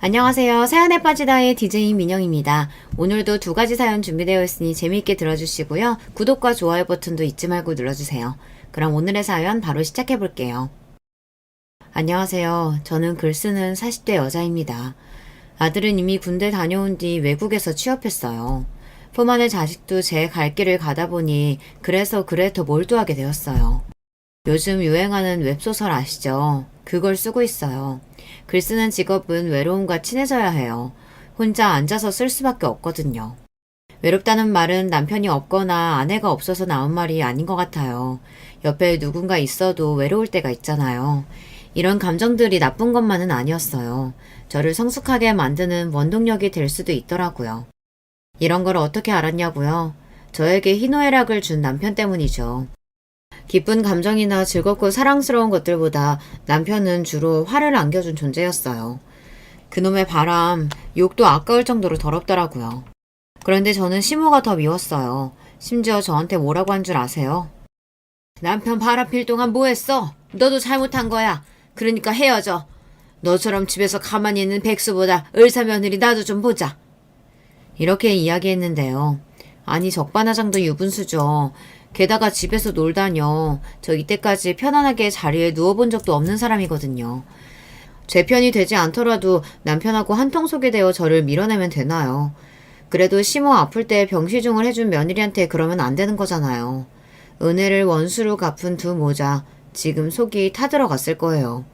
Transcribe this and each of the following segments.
안녕하세요. 사연에 빠지다의 DJ 민영입니다. 오늘도 두 가지 사연 준비되어 있으니 재미있게 들어주시고요. 구독과 좋아요 버튼도 잊지 말고 눌러주세요. 그럼 오늘의 사연 바로 시작해 볼게요. 안녕하세요. 저는 글쓰는 40대 여자입니다. 아들은 이미 군대 다녀온 뒤 외국에서 취업했어요. 포만의 자식도 제 갈 길을 가다 보니 그래서 글에 더 몰두하게 되었어요. 요즘 유행하는 웹소설 아시죠? 그걸 쓰고 있어요. 글 쓰는 직업은 외로움과 친해져야 해요. 혼자 앉아서 쓸 수밖에 없거든요. 외롭다는 말은 남편이 없거나 아내가 없어서 나온 말이 아닌 것 같아요. 옆에 누군가 있어도 외로울 때가 있잖아요. 이런 감정들이 나쁜 것만은 아니었어요. 저를 성숙하게 만드는 원동력이 될 수도 있더라고요. 이런 걸 어떻게 알았냐고요? 저에게 희노애락을 준 남편 때문이죠. 기쁜 감정이나 즐겁고 사랑스러운 것들보다 남편은 주로 화를 안겨준 존재였어요. 그놈의 바람, 욕도 아까울 정도로 더럽더라고요. 그런데 저는 시모가 더 미웠어요. 심지어 저한테 뭐라고 한 줄 아세요? 남편 바람 필 동안 뭐 했어? 너도 잘못한 거야. 그러니까 헤어져. 너처럼 집에서 가만히 있는 백수보다 을사며느리 나도 좀 보자. 이렇게 이야기했는데요. 아니 적반하장도 유분수죠. 게다가 집에서 놀다녀. 저 이때까지 편안하게 자리에 누워본 적도 없는 사람이거든요. 제 편이 되지 않더라도 남편하고 한통속이 되어 저를 밀어내면 되나요? 그래도 시모 아플 때 병시중을 해준 며느리한테 그러면 안 되는 거잖아요. 은혜를 원수로 갚은 두 모자, 지금 속이 타들어갔을 거예요.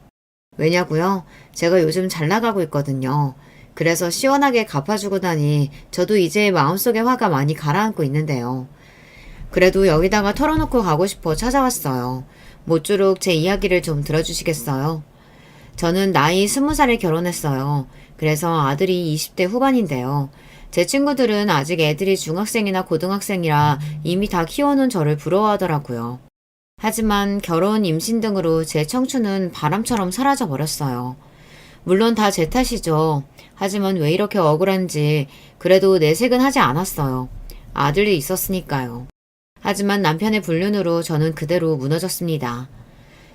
왜냐고요? 제가 요즘 잘 나가고 있거든요. 그래서 시원하게 갚아주고 나니 저도 이제 마음속에 화가 많이 가라앉고 있는데요. 그래도 여기다가 털어놓고 가고 싶어 찾아왔어요. 모쪼록 제 이야기를 좀 들어주시겠어요? 저는 나이 20살에 결혼했어요. 그래서 아들이 20대 후반인데요. 제 친구들은 아직 애들이 중학생이나 고등학생이라 이미 다 키워놓은 저를 부러워하더라고요. 하지만 결혼, 임신 등으로 제 청춘은 바람처럼 사라져 버렸어요. 물론 다 제 탓이죠. 하지만 왜 이렇게 억울한지 그래도 내색은 하지 않았어요. 아들이 있었으니까요. 하지만 남편의 불륜으로 저는 그대로 무너졌습니다.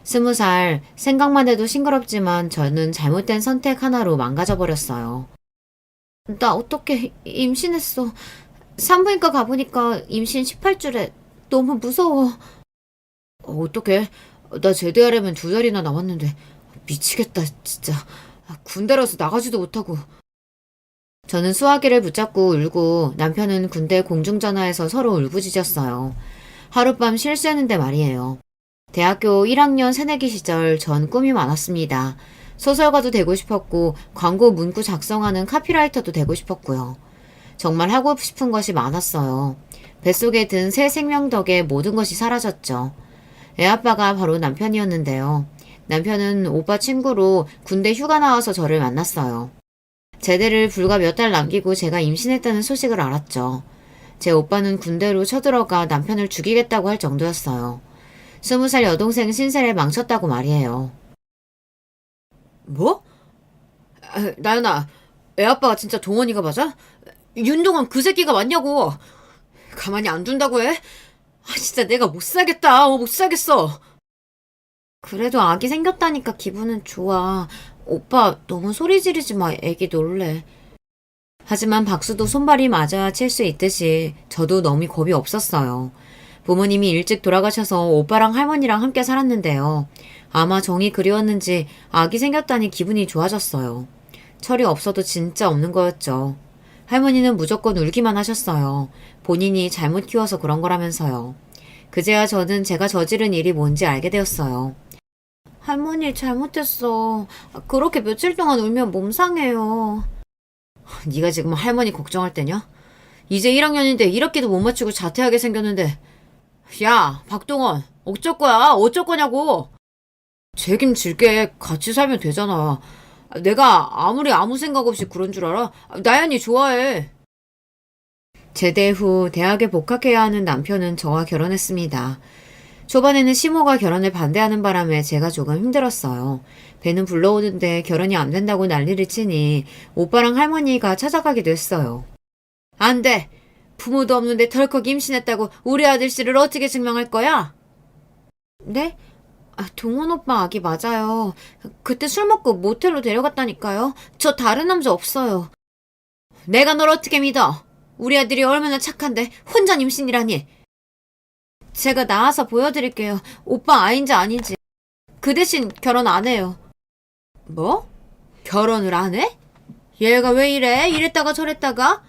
20살, 생각만 해도 싱그럽지만 저는 잘못된 선택 하나로 망가져버렸어요. 나 어떻게 임신했어. 산부인과 가보니까 임신 18주래. 너무 무서워. 어떡해. 나 제대하려면 2달이나 남았는데 미치겠다 진짜. 군대라서 나가지도 못하고. 저는 수화기를 붙잡고 울고 남편은 군대 공중전화에서 서로 울부짖었어요. 하룻밤 실수했는데 말이에요. 대학교 1학년 새내기 시절 전 꿈이 많았습니다. 소설가도 되고 싶었고 광고 문구 작성하는 카피라이터도 되고 싶었고요. 정말 하고 싶은 것이 많았어요. 뱃속에 든 새 생명 덕에 모든 것이 사라졌죠. 애아빠가 바로 남편이었는데요. 남편은 오빠 친구로 군대 휴가 나와서 저를 만났어요. 제대를 불과 몇 달 남기고 제가 임신했다는 소식을 알았죠. 제 오빠는 군대로 쳐들어가 남편을 죽이겠다고 할 정도였어요. 20살 여동생 신세를 망쳤다고 말이에요. 뭐? 나연아, 애아빠가 진짜 동원이가 맞아? 윤동원 그 새끼가 맞냐고! 가만히 안 둔다고 해? 진짜 내가 못 살겠다. 못 살겠어. 그래도 아기 생겼다니까 기분은 좋아. 오빠 너무 소리 지르지 마. 애기 놀래. 하지만 박수도 손발이 맞아야 칠 수 있듯이 저도 너무 겁이 없었어요. 부모님이 일찍 돌아가셔서 오빠랑 할머니랑 함께 살았는데요. 아마 정이 그리웠는지 아기 생겼다니 기분이 좋아졌어요. 철이 없어도 진짜 없는 거였죠. 할머니는 무조건 울기만 하셨어요. 본인이 잘못 키워서 그런 거라면서요. 그제야 저는 제가 저지른 일이 뭔지 알게 되었어요. 할머니 잘못했어. 그렇게 며칠 동안 울면 몸 상해요. 네가 지금 할머니 걱정할 때냐? 이제 1학년인데 1학기도 못 맞추고 자퇴하게 생겼는데. 야, 박동원, 어쩔 거야? 어쩔 거냐고. 책임질게. 같이 살면 되잖아. 내가 아무리 아무 생각 없이 그런 줄 알아? 나연이 좋아해. 제대 후 대학에 복학해야 하는 남편은 저와 결혼했습니다. 초반에는 시모가 결혼을 반대하는 바람에 제가 조금 힘들었어요. 배는 불러오는데 결혼이 안 된다고 난리를 치니 오빠랑 할머니가 찾아가기도 했어요. 안 돼! 부모도 없는데 덜컥 임신했다고 우리 아들 씨를 어떻게 증명할 거야? 네? 동원 오빠 아기 맞아요. 그때 술 먹고 모텔로 데려갔다니까요. 저 다른 남자 없어요. 내가 널 어떻게 믿어? 우리 아들이 얼마나 착한데 혼자 임신이라니. 제가 나와서 보여드릴게요. 오빠 아인지 아닌지. 그 대신 결혼 안 해요. 뭐? 결혼을 안 해? 얘가 왜 이래? 이랬다가 저랬다가?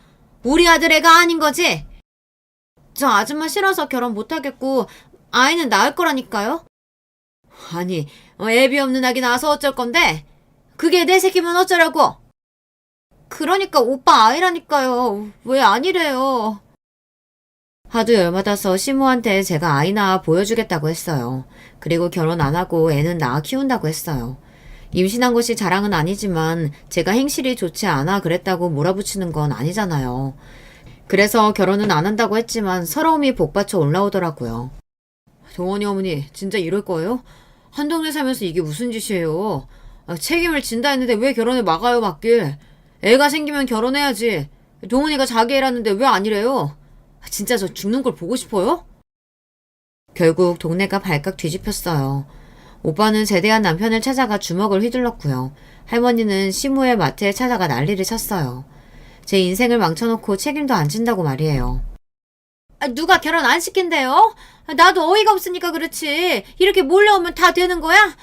우리 아들 애가 아닌 거지? 저 아줌마 싫어서 결혼 못하겠고 아이는 낳을 거라니까요? 아니, 애비 없는 아기 낳아서 어쩔 건데? 그게 내 새끼면 어쩌라고? 그러니까 오빠 아이라니까요. 왜 아니래요? 하도 열받아서 시모한테 제가 아이 낳아 보여주겠다고 했어요. 그리고 결혼 안 하고 애는 낳아 키운다고 했어요. 임신한 것이 자랑은 아니지만 제가 행실이 좋지 않아 그랬다고 몰아붙이는 건 아니잖아요. 그래서 결혼은 안 한다고 했지만 서러움이 복받쳐 올라오더라고요. 동원이 어머니 진짜 이럴 거예요? 한 동네 살면서 이게 무슨 짓이에요? 책임을 진다 했는데 왜 결혼을 막아요 막길? 애가 생기면 결혼해야지. 동원이가 자기 애라는데 왜 아니래요? 진짜 저 죽는 걸 보고 싶어요? 결국 동네가 발칵 뒤집혔어요. 오빠는 제대한 남편을 찾아가 주먹을 휘둘렀고요. 할머니는 시무의 마트에 찾아가 난리를 쳤어요. 제 인생을 망쳐놓고 책임도 안 진다고 말이에요. 누가 결혼 안 시킨대요? 나도 어이가 없으니까 그렇지. 이렇게 몰려오면 다 되는 거야?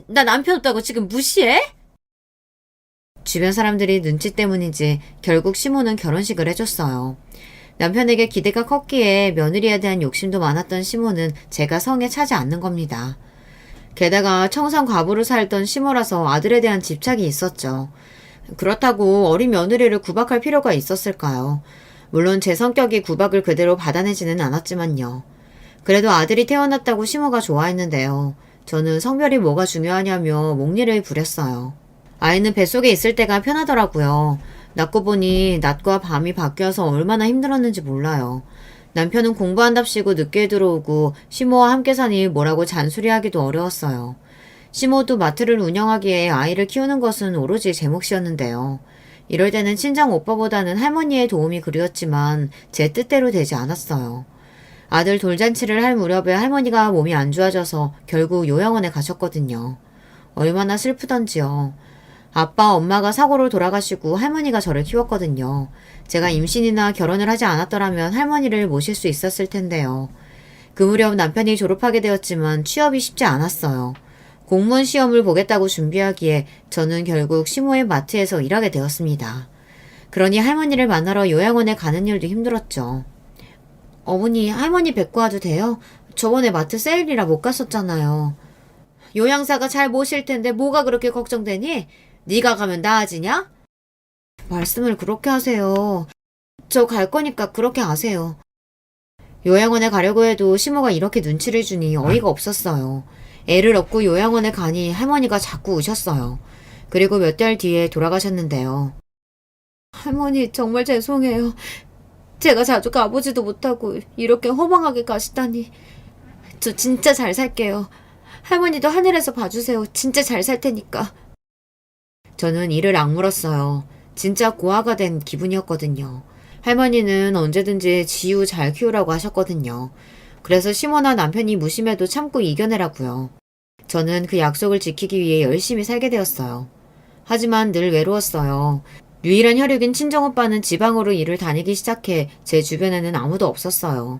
나 남편 없다고 지금 무시해? 주변 사람들이 눈치 때문인지 결국 시모는 결혼식을 해줬어요. 남편에게 기대가 컸기에 며느리에 대한 욕심도 많았던 시모는 제가 성에 차지 않는 겁니다. 게다가 청산 과부로 살던 시모라서 아들에 대한 집착이 있었죠. 그렇다고 어린 며느리를 구박할 필요가 있었을까요? 물론 제 성격이 구박을 그대로 받아내지는 않았지만요. 그래도 아들이 태어났다고 시모가 좋아했는데요. 저는 성별이 뭐가 중요하냐며 목리를 부렸어요. 아이는 뱃속에 있을 때가 편하더라고요. 낳고 보니 낮과 밤이 바뀌어서 얼마나 힘들었는지 몰라요. 남편은 공부한답시고 늦게 들어오고 시모와 함께 사니 뭐라고 잔소리하기도 어려웠어요. 시모도 마트를 운영하기에 아이를 키우는 것은 오로지 제 몫이었는데요. 이럴 때는 친정 오빠보다는 할머니의 도움이 그리웠지만 제 뜻대로 되지 않았어요. 아들 돌잔치를 할 무렵에 할머니가 몸이 안 좋아져서 결국 요양원에 가셨거든요. 얼마나 슬프던지요. 아빠, 엄마가 사고로 돌아가시고 할머니가 저를 키웠거든요. 제가 임신이나 결혼을 하지 않았더라면 할머니를 모실 수 있었을 텐데요. 그 무렵 남편이 졸업하게 되었지만 취업이 쉽지 않았어요. 공무원 시험을 보겠다고 준비하기에 저는 결국 시모의 마트에서 일하게 되었습니다. 그러니 할머니를 만나러 요양원에 가는 일도 힘들었죠. 어머니, 할머니 뵙고 와도 돼요? 저번에 마트 세일이라 못 갔었잖아요. 요양사가 잘 모실 텐데 뭐가 그렇게 걱정되니? 네가 가면 나아지냐? 말씀을 그렇게 하세요. 저 갈 거니까 그렇게 아세요. 요양원에 가려고 해도 시모가 이렇게 눈치를 주니 어이가 없었어요. 애를 얻고 요양원에 가니 할머니가 자꾸 우셨어요. 그리고 몇 달 뒤에 돌아가셨는데요. 할머니 정말 죄송해요. 제가 자주 가보지도 못하고 이렇게 허망하게 가시다니. 저 진짜 잘 살게요. 할머니도 하늘에서 봐주세요. 진짜 잘 살 테니까. 저는 이를 악물었어요. 진짜 고아가 된 기분이었거든요. 할머니는 언제든지 지우 잘 키우라고 하셨거든요. 그래서 시모나 남편이 무심해도 참고 이겨내라고요. 저는 그 약속을 지키기 위해 열심히 살게 되었어요. 하지만 늘 외로웠어요. 유일한 혈육인 친정오빠는 지방으로 일을 다니기 시작해 제 주변에는 아무도 없었어요.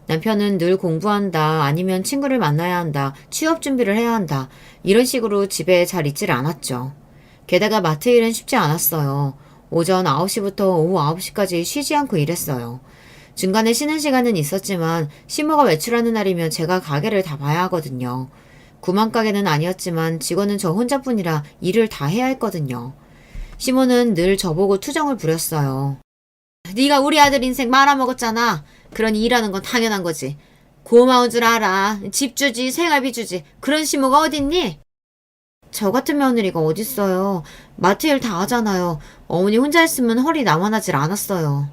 남편은 늘 공부한다, 아니면 친구를 만나야 한다, 취업 준비를 해야 한다, 이런 식으로 집에 잘 있질 않았죠. 게다가 마트 일은 쉽지 않았어요. 오전 9시부터 오후 9시까지 쉬지 않고 일했어요. 중간에 쉬는 시간은 있었지만 시모가 외출하는 날이면 제가 가게를 다 봐야 하거든요. 구멍가게는 아니었지만 직원은 저 혼자뿐이라 일을 다 해야 했거든요. 시모는 늘 저보고 투정을 부렸어요. 네가 우리 아들 인생 말아먹었잖아. 그러니 일하는 건 당연한 거지. 고마운 줄 알아. 집 주지, 생활비 주지. 그런 시모가 어딨니? 저 같은 며느리가 어딨어요. 마트 일 다 하잖아요. 어머니 혼자 했으면 허리 남아나질 않았어요.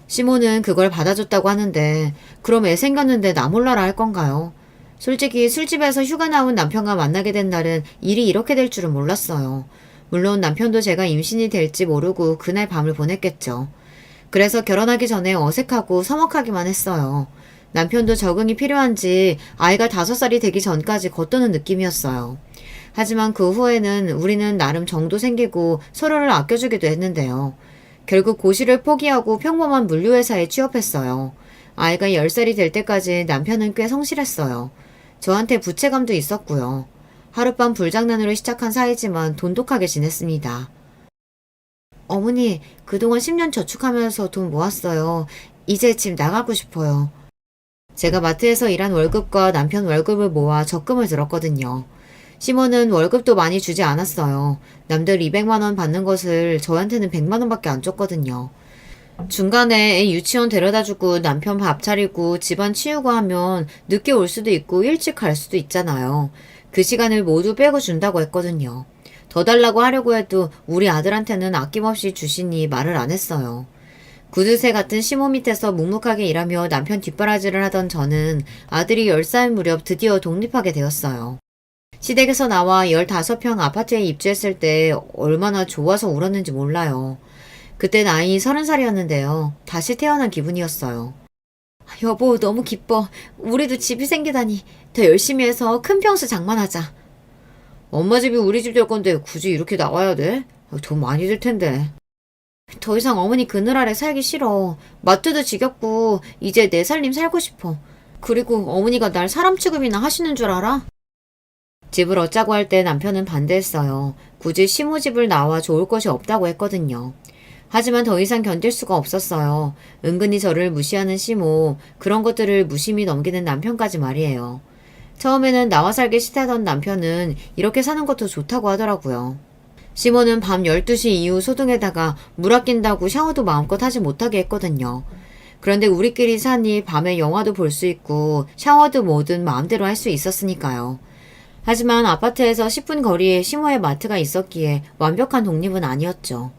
시모는 그걸 받아줬다고 하는데 그럼 애 생겼는데 나 몰라라 할 건가요? 솔직히 술집에서 휴가 나온 남편과 만나게 된 날은 일이 이렇게 될 줄은 몰랐어요. 물론 남편도 제가 임신이 될지 모르고 그날 밤을 보냈겠죠. 그래서 결혼하기 전에 어색하고 서먹하기만 했어요. 남편도 적응이 필요한지 아이가 5살이 되기 전까지 겉도는 느낌이었어요. 하지만 그 후에는 우리는 나름 정도 생기고 서로를 아껴주기도 했는데요. 결국 고시를 포기하고 평범한 물류회사에 취업했어요. 아이가 10살이 될 때까지 남편은 꽤 성실했어요. 저한테 부채감도 있었고요. 하룻밤 불장난으로 시작한 사이지만 돈독하게 지냈습니다. 어머니, 그동안 10년 저축하면서 돈 모았어요. 이제 집 나가고 싶어요. 제가 마트에서 일한 월급과 남편 월급을 모아 적금을 들었거든요. 시모는 월급도 많이 주지 않았어요. 남들 200만 원 받는 것을 저한테는 100만 원밖에 안 줬거든요. 중간에 애 유치원 데려다주고 남편 밥 차리고 집안 치우고 하면 늦게 올 수도 있고 일찍 갈 수도 있잖아요. 그 시간을 모두 빼고 준다고 했거든요. 더 달라고 하려고 해도 우리 아들한테는 아낌없이 주시니 말을 안 했어요. 구두쇠 같은 시모 밑에서 묵묵하게 일하며 남편 뒷바라지를 하던 저는 아들이 10살 무렵 드디어 독립하게 되었어요. 시댁에서 나와 15평 아파트에 입주했을 때 얼마나 좋아서 울었는지 몰라요. 그때 나이 30살이었는데요. 다시 태어난 기분이었어요. 여보, 너무 기뻐. 우리도 집이 생기다니. 더 열심히 해서 큰 평수 장만하자. 엄마 집이 우리 집 될 건데 굳이 이렇게 나와야 돼? 돈 많이 들 텐데. 더 이상 어머니 그늘 아래 살기 싫어. 마트도 지겹고 이제 내 살림 살고 싶어. 그리고 어머니가 날 사람 취급이나 하시는 줄 알아? 집을 얻자고 할 때 남편은 반대했어요. 굳이 시모집을 나와 좋을 것이 없다고 했거든요. 하지만 더 이상 견딜 수가 없었어요. 은근히 저를 무시하는 시모, 그런 것들을 무심히 넘기는 남편까지 말이에요. 처음에는 나와 살기 싫다던 남편은 이렇게 사는 것도 좋다고 하더라고요. 시모는 밤 12시 이후 소등에다가 물 아낀다고 샤워도 마음껏 하지 못하게 했거든요. 그런데 우리끼리 사니 밤에 영화도 볼 수 있고 샤워도 뭐든 마음대로 할 수 있었으니까요. 하지만 아파트에서 10분 거리에 시모의 마트가 있었기에 완벽한 독립은 아니었죠.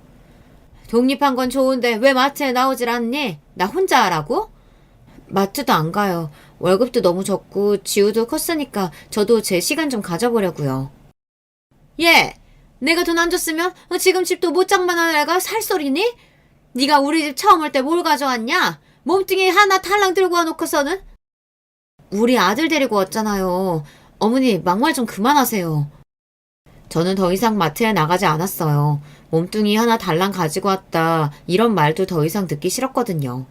독립한 건 좋은데 왜 마트에 나오질 않니? 나 혼자 하라고? 마트도 안 가요. 월급도 너무 적고 지우도 컸으니까 저도 제 시간 좀 가져보려고요. 예! 내가 돈 안 줬으면 지금 집도 못 장만한 애가 살 소리니? 네가 우리 집 처음 올 때 뭘 가져왔냐? 몸뚱이 하나 탈랑 들고 와놓고서는? 우리 아들 데리고 왔잖아요. 어머니 막말 좀 그만하세요. 저는 더 이상 마트에 나가지 않았어요. 몸뚱이 하나 달랑 가지고 왔다 이런 말도 더 이상 듣기 싫었거든요.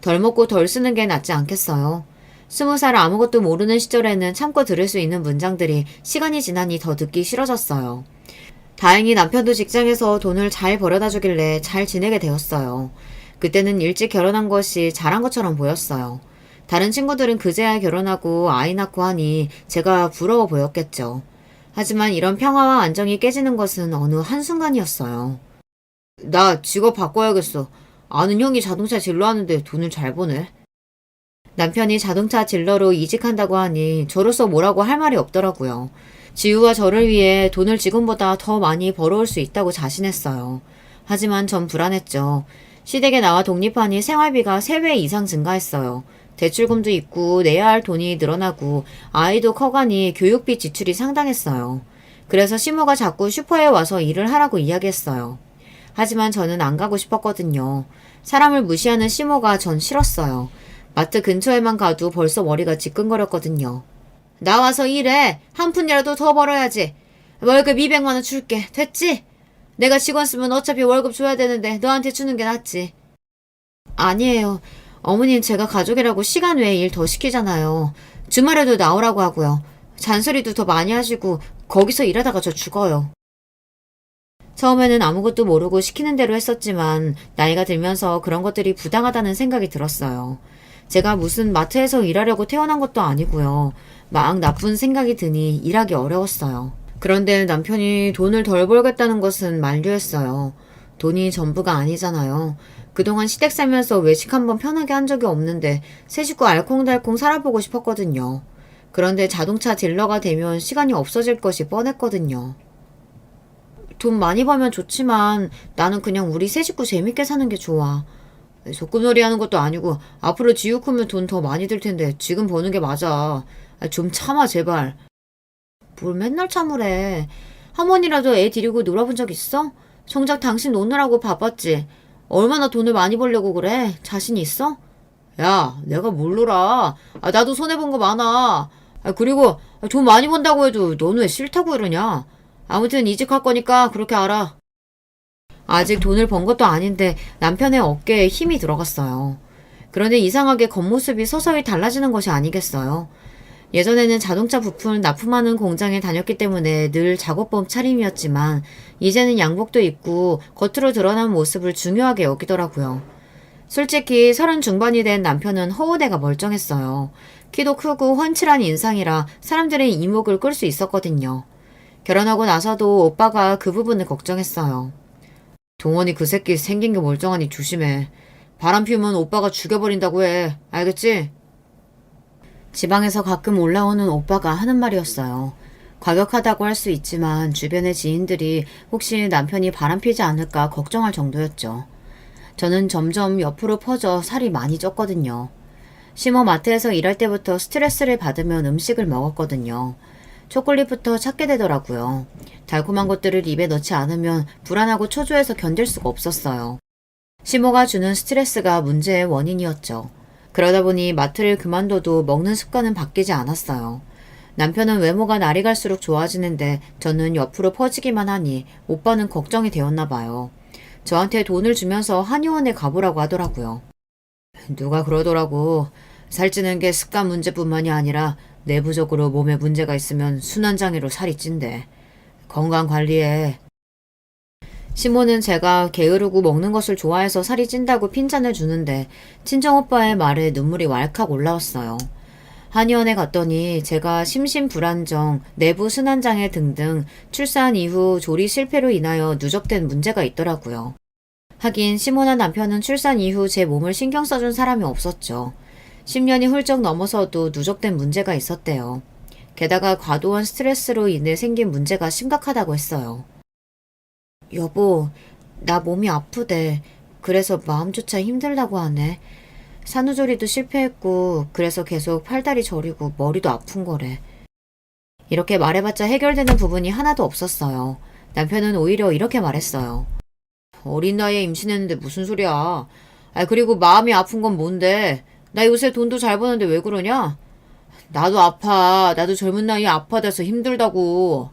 덜 먹고 덜 쓰는 게 낫지 않겠어요. 20살 아무것도 모르는 시절에는 참고 들을 수 있는 문장들이 시간이 지나니 더 듣기 싫어졌어요. 다행히 남편도 직장에서 돈을 잘 벌어다 주길래 잘 지내게 되었어요. 그때는 일찍 결혼한 것이 잘한 것처럼 보였어요. 다른 친구들은 그제야 결혼하고 아이 낳고 하니 제가 부러워 보였겠죠. 하지만 이런 평화와 안정이 깨지는 것은 어느 한순간이었어요. 나 직업 바꿔야겠어. 아는 형이 자동차 딜러 하는데 돈을 잘 버네. 남편이 자동차 딜러로 이직한다고 하니 저로서 뭐라고 할 말이 없더라고요. 지우와 저를 위해 돈을 지금보다 더 많이 벌어올 수 있다고 자신했어요. 하지만 전 불안했죠. 시댁에 나와 독립하니 생활비가 3배 이상 증가했어요. 대출금도 있고 내야 할 돈이 늘어나고 아이도 커가니 교육비 지출이 상당했어요. 그래서 시모가 자꾸 슈퍼에 와서 일을 하라고 이야기했어요. 하지만 저는 안 가고 싶었거든요. 사람을 무시하는 시모가 전 싫었어요. 마트 근처에만 가도 벌써 머리가 지끈거렸거든요. 나와서 일해. 한 푼이라도 더 벌어야지. 월급 200만 원 줄게. 됐지? 내가 직원 쓰면 어차피 월급 줘야 되는데 너한테 주는 게 낫지. 아니에요. 어머니는 제가 가족이라고 시간 외에 일 더 시키잖아요. 주말에도 나오라고 하고요. 잔소리도 더 많이 하시고 거기서 일하다가 저 죽어요. 처음에는 아무것도 모르고 시키는 대로 했었지만 나이가 들면서 그런 것들이 부당하다는 생각이 들었어요. 제가 무슨 마트에서 일하려고 태어난 것도 아니고요. 막 나쁜 생각이 드니 일하기 어려웠어요. 그런데 남편이 돈을 덜 벌겠다는 것은 만류했어요. 돈이 전부가 아니잖아요. 그동안 시댁 살면서 외식 한번 편하게 한 적이 없는데 새 식구 알콩달콩 살아보고 싶었거든요. 그런데 자동차 딜러가 되면 시간이 없어질 것이 뻔했거든요. 돈 많이 벌면 좋지만 나는 그냥 우리 새 식구 재밌게 사는 게 좋아. 적금놀이 하는 것도 아니고 앞으로 지우 크면 돈 더 많이 들 텐데 지금 버는 게 맞아. 좀 참아 제발. 뭘 맨날 참으래. 한 번이라도 애 데리고 놀아본 적 있어? 정작 당신 노느라고 바빴지. 얼마나 돈을 많이 벌려고 그래? 자신 있어? 야, 내가 뭘 놀아. 나도 손해본 거 많아. 그리고 돈 많이 번다고 해도 너는 왜 싫다고 이러냐. 아무튼 이직할 거니까 그렇게 알아. 아직 돈을 번 것도 아닌데 남편의 어깨에 힘이 들어갔어요. 그런데 이상하게 겉모습이 서서히 달라지는 것이 아니겠어요. 예전에는 자동차 부품을 납품하는 공장에 다녔기 때문에 늘 작업복 차림이었지만 이제는 양복도 입고 겉으로 드러난 모습을 중요하게 여기더라고요. 솔직히 30 중반이 된 남편은 허우대가 멀쩡했어요. 키도 크고 훤칠한 인상이라 사람들의 이목을 끌 수 있었거든요. 결혼하고 나서도 오빠가 그 부분을 걱정했어요. 동원이 그 새끼 생긴 게 멀쩡하니 조심해. 바람 피우면 오빠가 죽여버린다고 해. 알겠지? 지방에서 가끔 올라오는 오빠가 하는 말이었어요. 과격하다고 할 수 있지만 주변의 지인들이 혹시 남편이 바람피지 않을까 걱정할 정도였죠. 저는 점점 옆으로 퍼져 살이 많이 쪘거든요. 심어 마트에서 일할 때부터 스트레스를 받으면 음식을 먹었거든요. 초콜릿부터 찾게 되더라고요. 달콤한 것들을 입에 넣지 않으면 불안하고 초조해서 견딜 수가 없었어요. 심호가 주는 스트레스가 문제의 원인이었죠. 그러다 보니 마트를 그만둬도 먹는 습관은 바뀌지 않았어요. 남편은 외모가 날이 갈수록 좋아지는데 저는 옆으로 퍼지기만 하니 오빠는 걱정이 되었나 봐요. 저한테 돈을 주면서 한의원에 가보라고 하더라고요. 누가 그러더라고. 살찌는 게 습관 문제뿐만이 아니라 내부적으로 몸에 문제가 있으면 순환장애로 살이 찐대. 건강 관리해. 시모는 제가 게으르고 먹는 것을 좋아해서 살이 찐다고 핀잔을 주는데 친정오빠의 말에 눈물이 왈칵 올라왔어요. 한의원에 갔더니 제가 심신불안정, 내부 순환장애 등등 출산 이후 조리 실패로 인하여 누적된 문제가 있더라고요. 하긴 시모나 남편은 출산 이후 제 몸을 신경 써준 사람이 없었죠. 10년이 훌쩍 넘어서도 누적된 문제가 있었대요. 게다가 과도한 스트레스로 인해 생긴 문제가 심각하다고 했어요. 여보, 나 몸이 아프대. 그래서 마음조차 힘들다고 하네. 산후조리도 실패했고 그래서 계속 팔다리 저리고 머리도 아픈 거래. 이렇게 말해봤자 해결되는 부분이 하나도 없었어요. 남편은 오히려 이렇게 말했어요. 어린 나이에 임신했는데 무슨 소리야. 그리고 마음이 아픈 건 뭔데. 나 요새 돈도 잘 버는데 왜 그러냐? 나도 아파. 나도 젊은 나이에 아파돼서 힘들다고.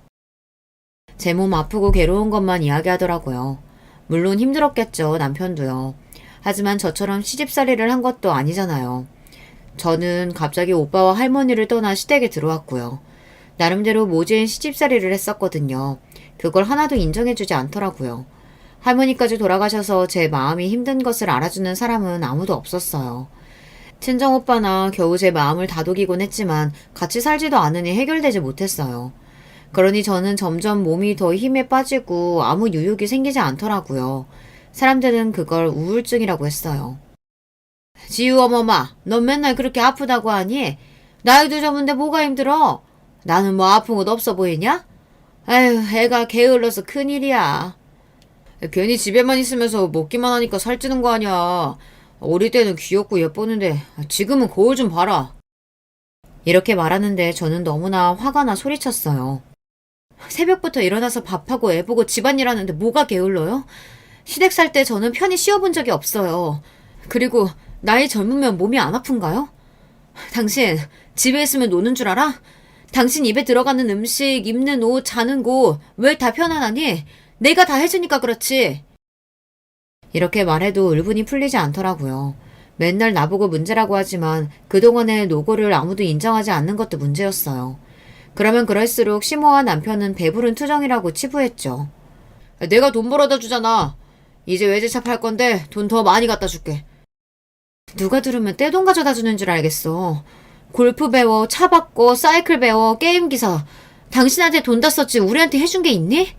제 몸 아프고 괴로운 것만 이야기하더라고요. 물론 힘들었겠죠, 남편도요. 하지만 저처럼 시집살이를 한 것도 아니잖아요. 저는 갑자기 오빠와 할머니를 떠나 시댁에 들어왔고요. 나름대로 모진 시집살이를 했었거든요. 그걸 하나도 인정해주지 않더라고요. 할머니까지 돌아가셔서 제 마음이 힘든 것을 알아주는 사람은 아무도 없었어요. 친정오빠나 겨우 제 마음을 다독이곤 했지만 같이 살지도 않으니 해결되지 못했어요. 그러니 저는 점점 몸이 더 힘에 빠지고 아무 유욕이 생기지 않더라고요. 사람들은 그걸 우울증이라고 했어요. 지우 어머마, 넌 맨날 그렇게 아프다고 하니? 나이도 적은데 뭐가 힘들어? 나는 뭐 아픈 것 없어 보이냐? 아휴, 애가 게을러서 큰일이야. 괜히 집에만 있으면서 먹기만 하니까 살찌는 거 아니야. 어릴 때는 귀엽고 예뻤는데 지금은 거울 좀 봐라. 이렇게 말하는데 저는 너무나 화가 나 소리쳤어요. 새벽부터 일어나서 밥하고 애 보고 집안일 하는데 뭐가 게을러요? 시댁 살 때 저는 편히 쉬어본 적이 없어요. 그리고 나이 젊으면 몸이 안 아픈가요? 당신 집에 있으면 노는 줄 알아? 당신 입에 들어가는 음식, 입는 옷, 자는 곳 왜 다 편안하니? 내가 다 해주니까 그렇지. 이렇게 말해도 울분이 풀리지 않더라고요. 맨날 나보고 문제라고 하지만 그동안의 노고를 아무도 인정하지 않는 것도 문제였어요. 그러면 그럴수록 시모와 남편은 배부른 투정이라고 치부했죠. 내가 돈 벌어다 주잖아. 이제 외제차 팔 건데 돈 더 많이 갖다 줄게. 누가 들으면 떼돈 가져다 주는 줄 알겠어. 골프 배워, 차 바꿔, 사이클 배워, 게임 기사. 당신한테 돈 다 썼지 우리한테 해준 게 있니?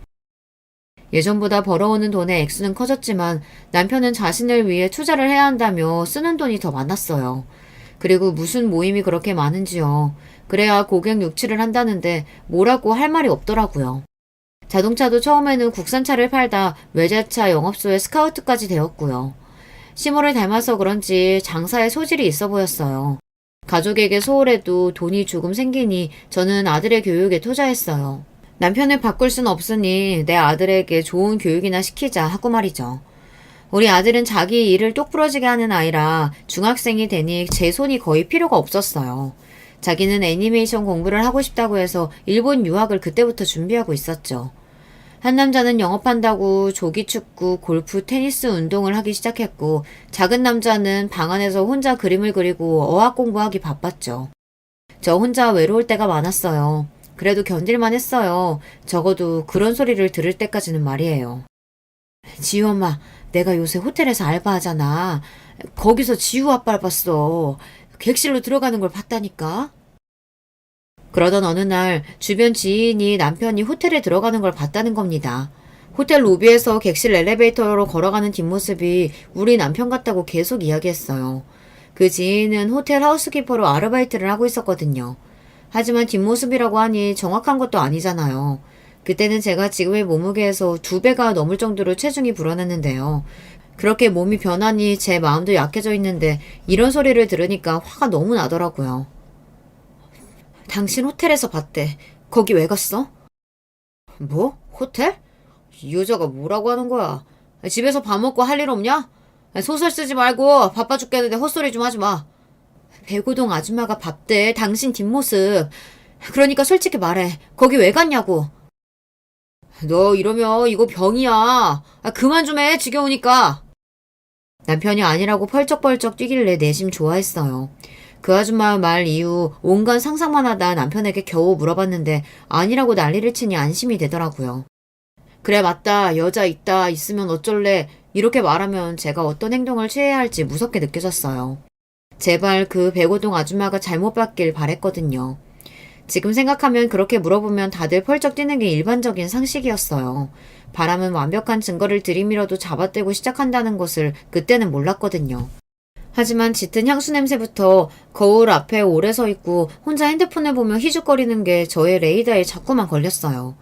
예전보다 벌어오는 돈의 액수는 커졌지만 남편은 자신을 위해 투자를 해야 한다며 쓰는 돈이 더 많았어요. 그리고 무슨 모임이 그렇게 많은지요. 그래야 고객 유치를 한다는데 뭐라고 할 말이 없더라고요. 자동차도 처음에는 국산차를 팔다 외제차 영업소의 스카우트까지 되었고요. 시모를 닮아서 그런지 장사에 소질이 있어 보였어요. 가족에게 소홀해도 돈이 조금 생기니 저는 아들의 교육에 투자했어요. 남편을 바꿀 순 없으니 내 아들에게 좋은 교육이나 시키자 하고 말이죠. 우리 아들은 자기 일을 똑부러지게 하는 아이라 중학생이 되니 제 손이 거의 필요가 없었어요. 자기는 애니메이션 공부를 하고 싶다고 해서 일본 유학을 그때부터 준비하고 있었죠. 한 남자는 영업한다고 조기축구, 골프, 테니스 운동을 하기 시작했고, 작은 남자는 방 안에서 혼자 그림을 그리고 어학 공부하기 바빴죠. 저 혼자 외로울 때가 많았어요. 그래도 견딜만 했어요. 적어도 그런 소리를 들을 때까지는 말이에요. 지우 엄마, 내가 요새 호텔에서 알바하잖아. 거기서 지우 아빠를 봤어. 객실로 들어가는 걸 봤다니까. 그러던 어느 날 주변 지인이 남편이 호텔에 들어가는 걸 봤다는 겁니다. 호텔 로비에서 객실 엘리베이터로 걸어가는 뒷모습이 우리 남편 같다고 계속 이야기했어요. 그 지인은 호텔 하우스키퍼로 아르바이트를 하고 있었거든요. 하지만 뒷모습이라고 하니 정확한 것도 아니잖아요. 그때는 제가 지금의 몸무게에서 2배가 넘을 정도로 체중이 불어났는데요. 그렇게 몸이 변하니 제 마음도 약해져 있는데 이런 소리를 들으니까 화가 너무 나더라고요. 당신 호텔에서 봤대. 거기 왜 갔어? 뭐? 호텔? 이 여자가 뭐라고 하는 거야? 집에서 밥 먹고 할 일 없냐? 소설 쓰지 말고 바빠 죽겠는데 헛소리 좀 하지 마. 배고동 아줌마가 봤대. 당신 뒷모습. 그러니까 솔직히 말해. 거기 왜 갔냐고. 너 이러면 이거 병이야. 그만 좀 해. 지겨우니까. 남편이 아니라고 펄쩍펄쩍 뛰길래 내심 좋아했어요. 그 아줌마 말 이후 온갖 상상만 하다 남편에게 겨우 물어봤는데 아니라고 난리를 치니 안심이 되더라고요. 그래 맞다. 여자 있다. 있으면 어쩔래. 이렇게 말하면 제가 어떤 행동을 취해야 할지 무섭게 느껴졌어요. 제발 그 백오동 아줌마가 잘못 봤길 바랬거든요. 지금 생각하면 그렇게 물어보면 다들 펄쩍 뛰는 게 일반적인 상식이었어요. 바람은 완벽한 증거를 들이밀어도 잡아떼고 시작한다는 것을 그때는 몰랐거든요. 하지만 짙은 향수 냄새부터 거울 앞에 오래 서 있고 혼자 핸드폰을 보며 희죽거리는 게 저의 레이더에 자꾸만 걸렸어요.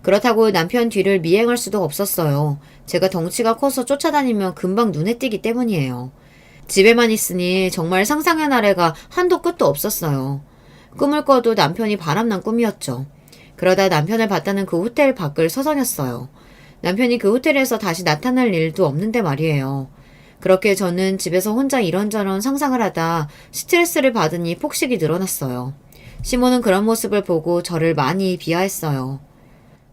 그렇다고 남편 뒤를 미행할 수도 없었어요. 제가 덩치가 커서 쫓아다니면 금방 눈에 띄기 때문이에요. 집에만 있으니 정말 상상의 나래가 한도 끝도 없었어요. 꿈을 꿔도 남편이 바람난 꿈이었죠. 그러다 남편을 봤다는 그 호텔 밖을 서성였어요. 남편이 그 호텔에서 다시 나타날 일도 없는데 말이에요. 그렇게 저는 집에서 혼자 이런저런 상상을 하다 스트레스를 받으니 폭식이 늘어났어요. 시모는 그런 모습을 보고 저를 많이 비하했어요.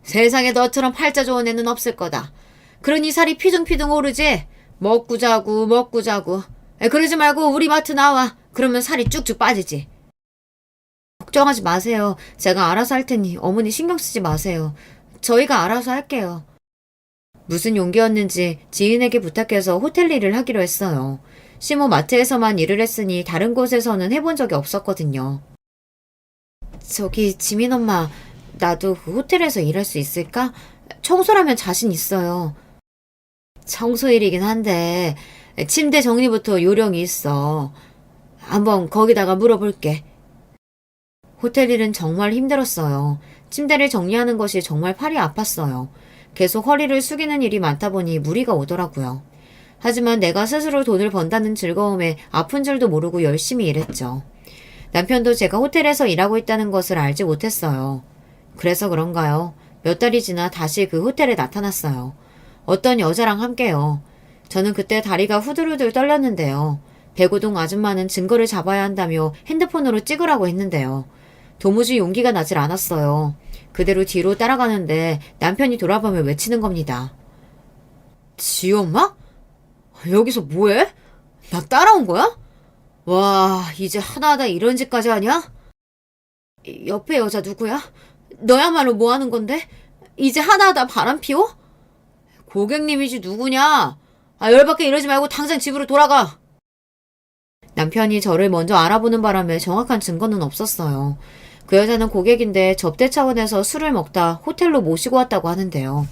세상에 너처럼 팔자 좋은 애는 없을 거다. 그러니 살이 피둥피둥 오르지? 먹고 자고 먹고 자고. 그러지 말고 우리 마트 나와. 그러면 살이 쭉쭉 빠지지. 걱정하지 마세요. 제가 알아서 할 테니 어머니 신경 쓰지 마세요. 저희가 알아서 할게요. 무슨 용기였는지 지인에게 부탁해서 호텔 일을 하기로 했어요. 시모 마트에서만 일을 했으니 다른 곳에서는 해본 적이 없었거든요. 저기 지민 엄마, 나도 그 호텔에서 일할 수 있을까? 청소라면 자신 있어요. 청소일이긴 한데 침대 정리부터 요령이 있어. 한번 거기다가 물어볼게. 호텔 일은 정말 힘들었어요. 침대를 정리하는 것이 정말 팔이 아팠어요. 계속 허리를 숙이는 일이 많다 보니 무리가 오더라고요. 하지만 내가 스스로 돈을 번다는 즐거움에 아픈 줄도 모르고 열심히 일했죠. 남편도 제가 호텔에서 일하고 있다는 것을 알지 못했어요. 그래서 그런가요? 몇 달이 지나 다시 그 호텔에 나타났어요. 어떤 여자랑 함께요. 저는 그때 다리가 후들후들 떨렸는데요. 백오동 아줌마는 증거를 잡아야 한다며 핸드폰으로 찍으라고 했는데요. 도무지 용기가 나질 않았어요. 그대로 뒤로 따라가는데 남편이 돌아보며 외치는 겁니다. 지우 엄마? 여기서 뭐해? 나 따라온 거야? 와, 이제 하나하나 이런 짓까지 하냐? 옆에 여자 누구야? 너야말로 뭐 하는 건데? 이제 하나하나 바람 피워? 고객님이지 누구냐? 열받게 이러지 말고 당장 집으로 돌아가. 남편이 저를 먼저 알아보는 바람에 정확한 증거는 없었어요. 그 여자는 고객인데 접대 차원에서 술을 먹다 호텔로 모시고 왔다고 하는데요.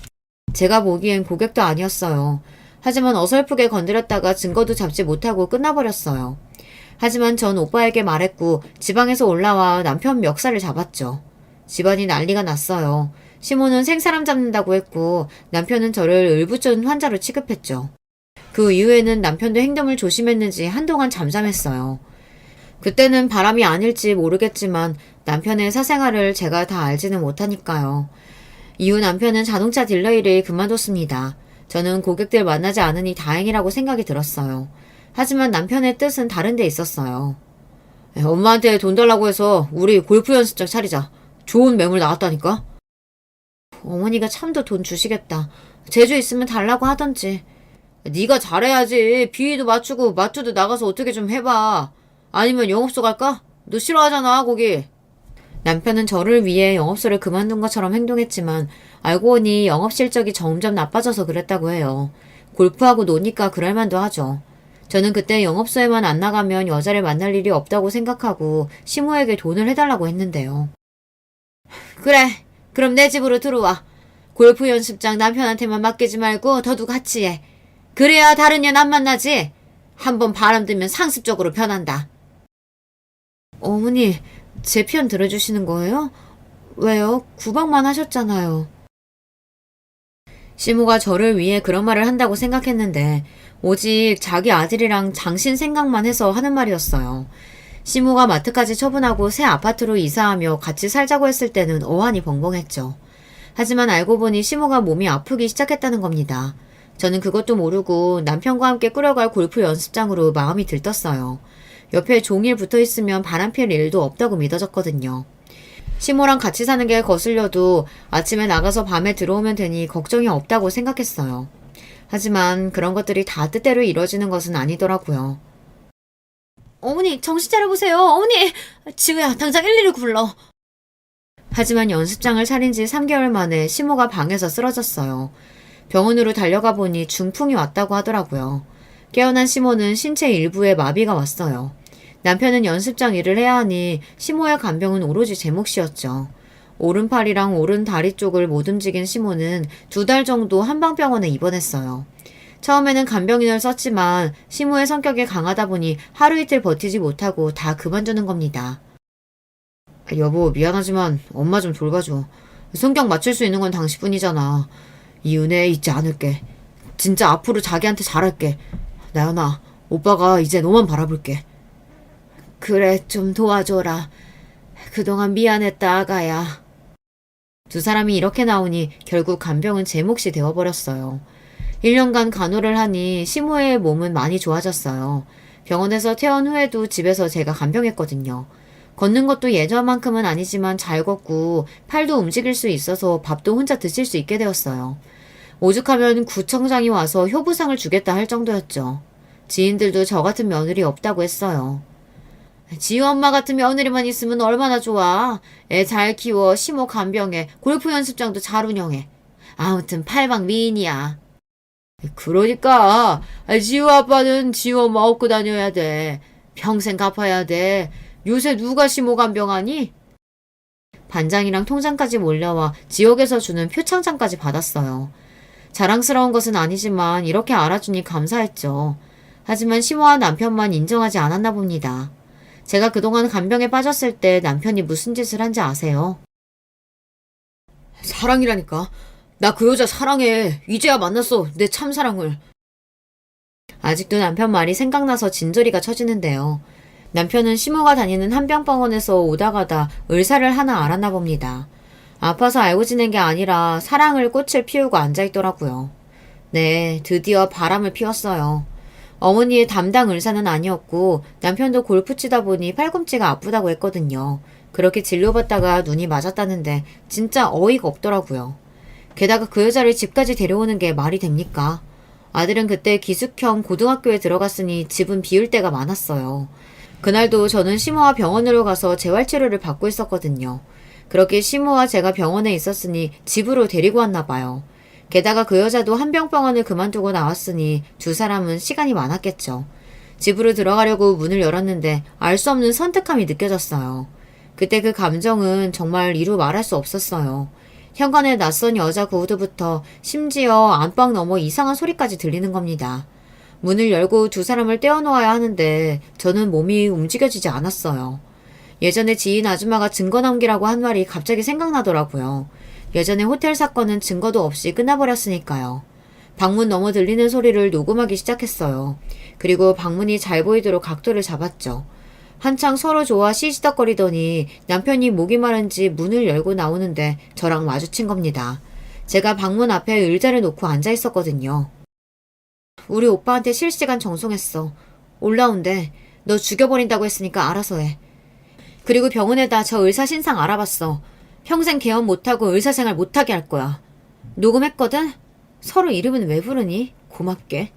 제가 보기엔 고객도 아니었어요. 하지만 어설프게 건드렸다가 증거도 잡지 못하고 끝나버렸어요. 하지만 전 오빠에게 말했고 지방에서 올라와 남편 멱살을 잡았죠. 집안이 난리가 났어요. 시모는 생사람 잡는다고 했고 남편은 저를 을부존 환자로 취급했죠. 그 이후에는 남편도 행동을 조심했는지 한동안 잠잠했어요. 그때는 바람이 아닐지 모르겠지만 남편의 사생활을 제가 다 알지는 못하니까요. 이후 남편은 자동차 딜러 일을 그만뒀습니다. 저는 고객들 만나지 않으니 다행이라고 생각이 들었어요. 하지만 남편의 뜻은 다른 데 있었어요. 엄마한테 돈 달라고 해서 우리 골프 연습장 차리자. 좋은 매물 나왔다니까? 어머니가 참도 돈 주시겠다. 제주 있으면 달라고 하던지. 네가 잘해야지. 비위도 맞추고 마트도 나가서 어떻게 좀 해봐. 아니면 영업소 갈까? 너 싫어하잖아, 거기. 남편은 저를 위해 영업소를 그만둔 것처럼 행동했지만 알고 보니 영업 실적이 점점 나빠져서 그랬다고 해요. 골프하고 노니까 그럴 만도 하죠. 저는 그때 영업소에만 안 나가면 여자를 만날 일이 없다고 생각하고 시모에게 돈을 해달라고 했는데요. 그래, 그럼 내 집으로 들어와. 골프 연습장 남편한테만 맡기지 말고 너도 같이 해. 그래야 다른 년 안 만나지. 한번 바람 들면 상습적으로 변한다. 어머니, 제 편 들어주시는 거예요? 왜요? 구박만 하셨잖아요. 시모가 저를 위해 그런 말을 한다고 생각했는데 오직 자기 아들이랑 장신 생각만 해서 하는 말이었어요. 시모가 마트까지 처분하고 새 아파트로 이사하며 같이 살자고 했을 때는 어안이 벙벙했죠. 하지만 알고 보니 시모가 몸이 아프기 시작했다는 겁니다. 저는 그것도 모르고 남편과 함께 끌어갈 골프 연습장으로 마음이 들떴어요. 옆에 종일 붙어있으면 바람필 일도 없다고 믿어졌거든요. 시모랑 같이 사는 게 거슬려도 아침에 나가서 밤에 들어오면 되니 걱정이 없다고 생각했어요. 하지만 그런 것들이 다 뜻대로 이뤄지는 것은 아니더라고요. 어머니, 정신 차려보세요. 어머니! 지우야, 당장 112 불러. 하지만 연습장을 차린 지 3개월 만에 시모가 방에서 쓰러졌어요. 병원으로 달려가 보니 중풍이 왔다고 하더라고요. 깨어난 시모는 신체 일부에 마비가 왔어요. 남편은 연습장 일을 해야 하니 시모의 간병은 오로지 제 몫이었죠. 오른팔이랑 오른 다리 쪽을 못 움직인 시모는 2달 정도 한방병원에 입원했어요. 처음에는 간병인을 썼지만 시모의 성격이 강하다 보니 하루 이틀 버티지 못하고 다 그만두는 겁니다. 여보, 미안하지만 엄마 좀 돌봐줘. 성격 맞출 수 있는 건 당신뿐이잖아. 이 은혜 잊지 않을게. 진짜 앞으로 자기한테 잘할게. 나연아, 오빠가 이제 너만 바라볼게. 그래, 좀 도와줘라. 그동안 미안했다, 아가야. 두 사람이 이렇게 나오니 결국 간병은 제 몫이 되어버렸어요. 1년간 간호를 하니 시모의 몸은 많이 좋아졌어요. 병원에서 퇴원 후에도 집에서 제가 간병했거든요. 걷는 것도 예전만큼은 아니지만 잘 걷고 팔도 움직일 수 있어서 밥도 혼자 드실 수 있게 되었어요. 오죽하면 구청장이 와서 효부상을 주겠다 할 정도였죠. 지인들도 저 같은 며느리 없다고 했어요. 지우 엄마 같은 며느리만 있으면 얼마나 좋아. 애 잘 키워, 시모 간병해, 골프 연습장도 잘 운영해. 아무튼 팔방 미인이야. 그러니까 지우 아빠는 지우 엄마 업고 다녀야 돼. 평생 갚아야 돼. 요새 누가 시모 간병하니? 반장이랑 통장까지 몰려와 지역에서 주는 표창장까지 받았어요. 자랑스러운 것은 아니지만 이렇게 알아주니 감사했죠. 하지만 시모와 남편만 인정하지 않았나 봅니다. 제가 그동안 간병에 빠졌을 때 남편이 무슨 짓을 한지 아세요? 사랑이라니까. 나 그 여자 사랑해. 이제야 만났어. 내 참사랑을. 아직도 남편 말이 생각나서 진저리가 쳐지는데요. 남편은 시모가 다니는 한병병원에서 오다 가다 의사를 하나 알았나 봅니다. 아파서 알고 지낸 게 아니라 사랑을 꽃을 피우고 앉아있더라고요. 네, 드디어 바람을 피웠어요. 어머니의 담당 의사는 아니었고 남편도 골프 치다 보니 팔꿈치가 아프다고 했거든요. 그렇게 진료받다가 눈이 맞았다는데 진짜 어이가 없더라고요. 게다가 그 여자를 집까지 데려오는 게 말이 됩니까? 아들은 그때 기숙형 고등학교에 들어갔으니 집은 비울 때가 많았어요. 그날도 저는 시모와 병원으로 가서 재활치료를 받고 있었거든요. 그렇게 시모와 제가 병원에 있었으니 집으로 데리고 왔나 봐요. 게다가 그 여자도 한병병원을 그만두고 나왔으니 두 사람은 시간이 많았겠죠. 집으로 들어가려고 문을 열었는데 알 수 없는 선택함이 느껴졌어요. 그때 그 감정은 정말 이루 말할 수 없었어요. 현관에 낯선 여자 구두부터 심지어 안방 너머 이상한 소리까지 들리는 겁니다. 문을 열고 두 사람을 떼어놓아야 하는데 저는 몸이 움직여지지 않았어요. 예전에 지인 아줌마가 증거 남기라고 한 말이 갑자기 생각나더라고요. 예전에 호텔 사건은 증거도 없이 끝나버렸으니까요. 방문 너머 들리는 소리를 녹음하기 시작했어요. 그리고 방문이 잘 보이도록 각도를 잡았죠. 한창 서로 좋아 시시덕거리더니 남편이 목이 마른지 문을 열고 나오는데 저랑 마주친 겁니다. 제가 방문 앞에 의자를 놓고 앉아 있었거든요. 우리 오빠한테 실시간 정송했어. 올라온대. 너 죽여버린다고 했으니까 알아서 해. 그리고 병원에다 저 의사 신상 알아봤어. 평생 개업 못하고 의사생활 못하게 할 거야. 녹음했거든? 서로 이름은 왜 부르니? 고맙게.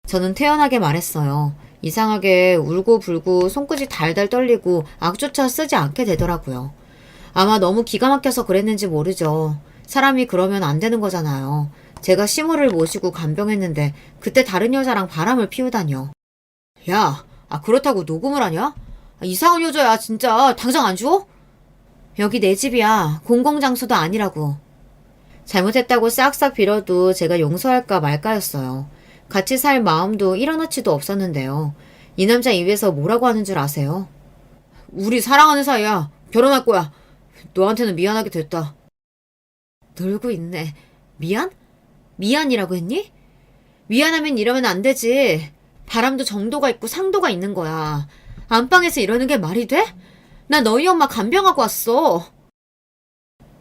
저는 태연하게 말했어요. 이상하게 울고불고 손끝이 달달 떨리고 악조차 쓰지 않게 되더라고요. 아마 너무 기가 막혀서 그랬는지 모르죠. 사람이 그러면 안 되는 거잖아요. 제가 시모를 모시고 간병했는데 그때 다른 여자랑 바람을 피우다뇨. 야, 그렇다고 녹음을 하냐? 이상한 여자야 진짜. 당장 안 주워? 여기 내 집이야. 공공장소도 아니라고. 잘못했다고 싹싹 빌어도 제가 용서할까 말까였어요. 같이 살 마음도 일어나치도 없었는데요. 이 남자 입에서 뭐라고 하는 줄 아세요? 우리 사랑하는 사이야. 결혼할 거야. 너한테는 미안하게 됐다. 놀고 있네. 미안? 미안이라고 했니? 미안하면 이러면 안 되지. 바람도 정도가 있고 상도가 있는 거야. 안방에서 이러는 게 말이 돼? 나 너희 엄마 간병하고 왔어.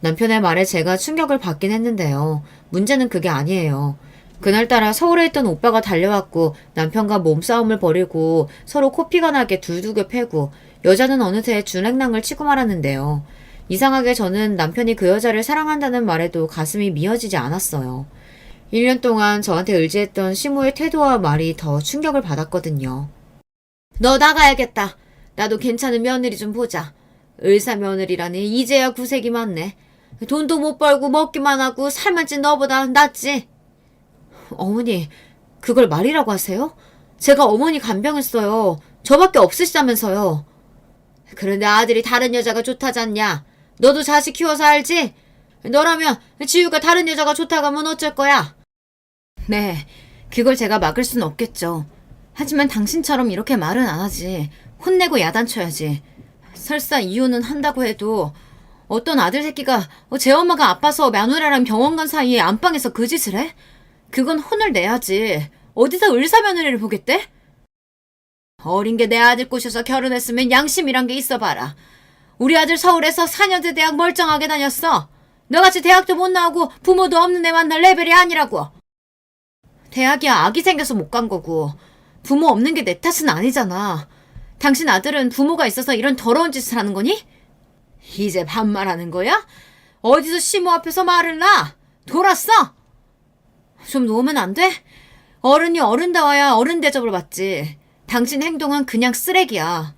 남편의 말에 제가 충격을 받긴 했는데요. 문제는 그게 아니에요. 그날따라 서울에 있던 오빠가 달려왔고 남편과 몸싸움을 벌이고 서로 코피가 나게 둘두개 패고 여자는 어느새 준행랑을 치고 말았는데요. 이상하게 저는 남편이 그 여자를 사랑한다는 말에도 가슴이 미어지지 않았어요. 1년 동안 저한테 의지했던 시모의 태도와 말이 더 충격을 받았거든요. 너 나가야겠다. 나도 괜찮은 며느리 좀 보자. 의사 며느리라니 이제야 구색이 많네. 돈도 못 벌고 먹기만 하고 살만 찐 너보다 낫지. 어머니, 그걸 말이라고 하세요? 제가 어머니 간병했어요. 저밖에 없으시다면서요. 그런데 아들이 다른 여자가 좋다잖냐. 너도 자식 키워서 알지? 너라면 지우가 다른 여자가 좋다고 하면 어쩔 거야? 네, 그걸 제가 막을 순 없겠죠. 하지만 당신처럼 이렇게 말은 안 하지. 혼내고 야단쳐야지. 설사 이혼은 한다고 해도 어떤 아들 새끼가 제 엄마가 아파서 며느리랑 병원 간 사이에 안방에서 그 짓을 해? 그건 혼을 내야지. 어디서 의사 며느리를 보겠대? 어린 게 내 아들 꼬셔서 결혼했으면 양심이란 게 있어봐라. 우리 아들 서울에서 4년제 대학 멀쩡하게 다녔어. 너같이 대학도 못 나오고 부모도 없는 애 만날 레벨이 아니라고. 대학이야 아기 생겨서 못 간 거고 부모 없는 게 내 탓은 아니잖아. 당신 아들은 부모가 있어서 이런 더러운 짓을 하는 거니? 이제 반말하는 거야? 어디서 시모 앞에서 말을 놔? 돌았어? 좀 놓으면 안 돼? 어른이 어른다워야 어른 대접을 받지. 당신 행동은 그냥 쓰레기야.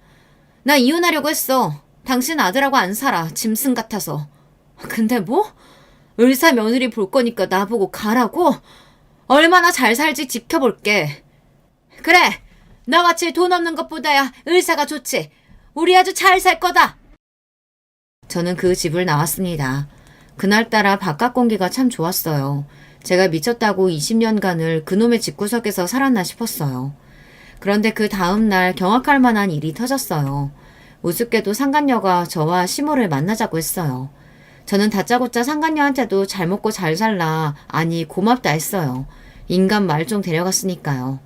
나 이혼하려고 했어. 당신 아들하고 안 살아. 짐승 같아서. 근데 뭐? 의사 며느리 볼 거니까 나보고 가라고? 얼마나 잘 살지 지켜볼게. 그래. 나같이 돈 없는 것보다야 의사가 좋지. 우리 아주 잘 살 거다. 저는 그 집을 나왔습니다. 그날따라 바깥 공기가 참 좋았어요. 제가 미쳤다고 20년간을 그놈의 집구석에서 살았나 싶었어요. 그런데 그 다음날 경악할 만한 일이 터졌어요. 우습게도 상간녀가 저와 시모를 만나자고 했어요. 저는 다짜고짜 상간녀한테도 잘 먹고 잘 살라, 아니 고맙다 했어요. 인간 말종 데려갔으니까요.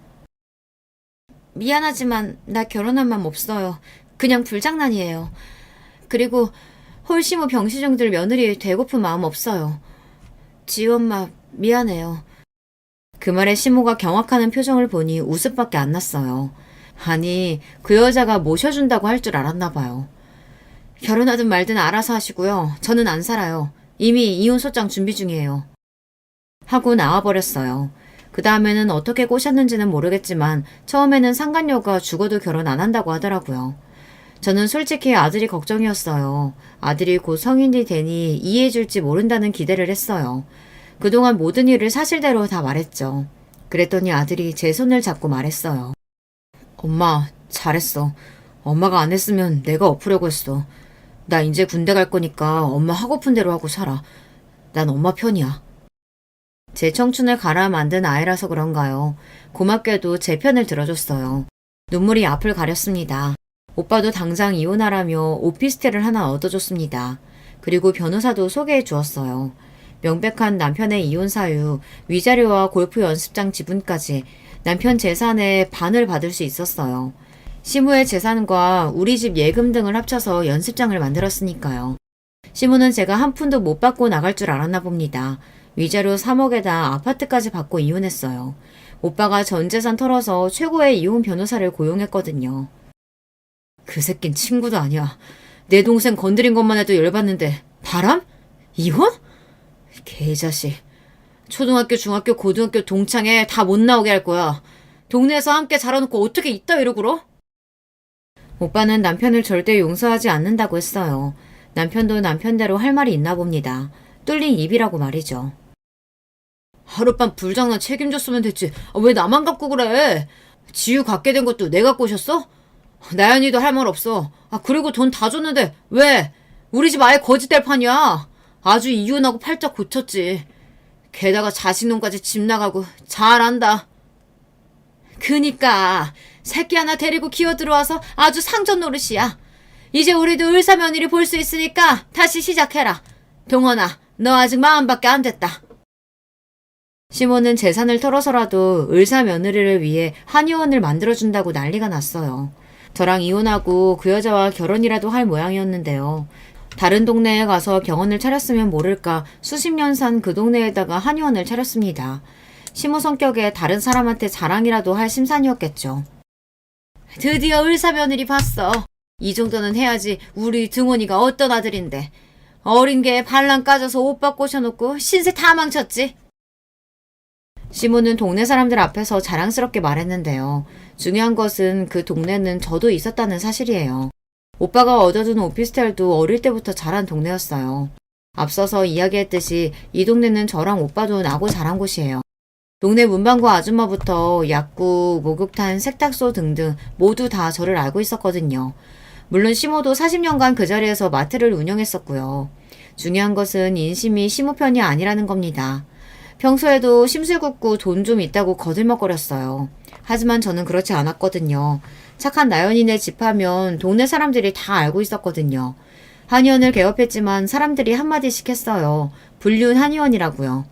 미안하지만 나 결혼한 맘 없어요. 그냥 불장난이에요. 그리고 홀시모 병시종들 며느리 되고픈 마음 없어요. 지우 엄마 미안해요. 그 말에 시모가 경악하는 표정을 보니 웃음밖에 안 났어요. 아니 그 여자가 모셔준다고 할 줄 알았나 봐요. 결혼하든 말든 알아서 하시고요. 저는 안 살아요. 이미 이혼 소장 준비 중이에요. 하고 나와버렸어요. 그 다음에는 어떻게 꼬셨는지는 모르겠지만 처음에는 상간녀가 죽어도 결혼 안 한다고 하더라고요. 저는 솔직히 아들이 걱정이었어요. 아들이 곧 성인이 되니 이해해줄지 모른다는 기대를 했어요. 그동안 모든 일을 사실대로 다 말했죠. 그랬더니 아들이 제 손을 잡고 말했어요. 엄마, 잘했어. 엄마가 안 했으면 내가 엎으려고 했어. 나 이제 군대 갈 거니까 엄마 하고픈 대로 하고 살아. 난 엄마 편이야. 제 청춘을 갈아 만든 아이라서 그런가요. 고맙게도 제 편을 들어줬어요. 눈물이 앞을 가렸습니다. 오빠도 당장 이혼하라며 오피스텔을 하나 얻어줬습니다. 그리고 변호사도 소개해 주었어요. 명백한 남편의 이혼 사유, 위자료와 골프 연습장 지분까지 남편 재산의 반을 받을 수 있었어요. 시무의 재산과 우리 집 예금 등을 합쳐서 연습장을 만들었으니까요. 시모는 제가 한 푼도 못 받고 나갈 줄 알았나 봅니다. 위자료 3억에다 아파트까지 받고 이혼했어요. 오빠가 전 재산 털어서 최고의 이혼 변호사를 고용했거든요. 그 새낀 친구도 아니야. 내 동생 건드린 것만 해도 열받는데 바람? 이혼? 개자식. 초등학교, 중학교, 고등학교 동창회 다 못 나오게 할 거야. 동네에서 함께 자라놓고 어떻게 이따위로 굴어? 오빠는 남편을 절대 용서하지 않는다고 했어요. 남편도 남편대로 할 말이 있나 봅니다. 뚫린 입이라고 말이죠. 하룻밤 불장난 책임졌으면 됐지. 왜 나만 갖고 그래? 지유 갖게 된 것도 내가 꼬셨어? 나연이도 할 말 없어. 그리고 돈 다 줬는데 왜? 우리 집 아예 거짓될 판이야. 아주 이혼하고 팔짝 고쳤지. 게다가 자식놈까지 집 나가고 잘한다. 그니까 새끼 하나 데리고 기어 들어와서 아주 상전 노릇이야. 이제 우리도 을사며느리 볼 수 있으니까 다시 시작해라. 동원아, 너 아직 마음밖에 안 됐다. 시모는 재산을 털어서라도 을사며느리를 위해 한의원을 만들어준다고 난리가 났어요. 저랑 이혼하고 그 여자와 결혼이라도 할 모양이었는데요. 다른 동네에 가서 병원을 차렸으면 모를까 수십 년 산 그 동네에다가 한의원을 차렸습니다. 시모 성격에 다른 사람한테 자랑이라도 할 심산이었겠죠. 드디어 을사며느리 봤어. 이 정도는 해야지 우리 등원이가 어떤 아들인데. 어린 게 반란 까져서 오빠 꼬셔놓고 신세 다 망쳤지. 시모는 동네 사람들 앞에서 자랑스럽게 말했는데요. 중요한 것은 그 동네는 저도 있었다는 사실이에요. 오빠가 얻어둔 오피스텔도 어릴 때부터 자란 동네였어요. 앞서서 이야기했듯이 이 동네는 저랑 오빠도 나고 자란 곳이에요. 동네 문방구 아줌마부터 약국, 목욕탕, 세탁소 등등 모두 다 저를 알고 있었거든요. 물론 시모도 40년간 그 자리에서 마트를 운영했었고요. 중요한 것은 인심이 시모 편이 아니라는 겁니다. 평소에도 심술궂고 돈 좀 있다고 거들먹거렸어요. 하지만 저는 그렇지 않았거든요. 착한 나연이네 집 하면 동네 사람들이 다 알고 있었거든요. 한의원을 개업했지만 사람들이 한마디씩 했어요. 불륜 한의원이라고요.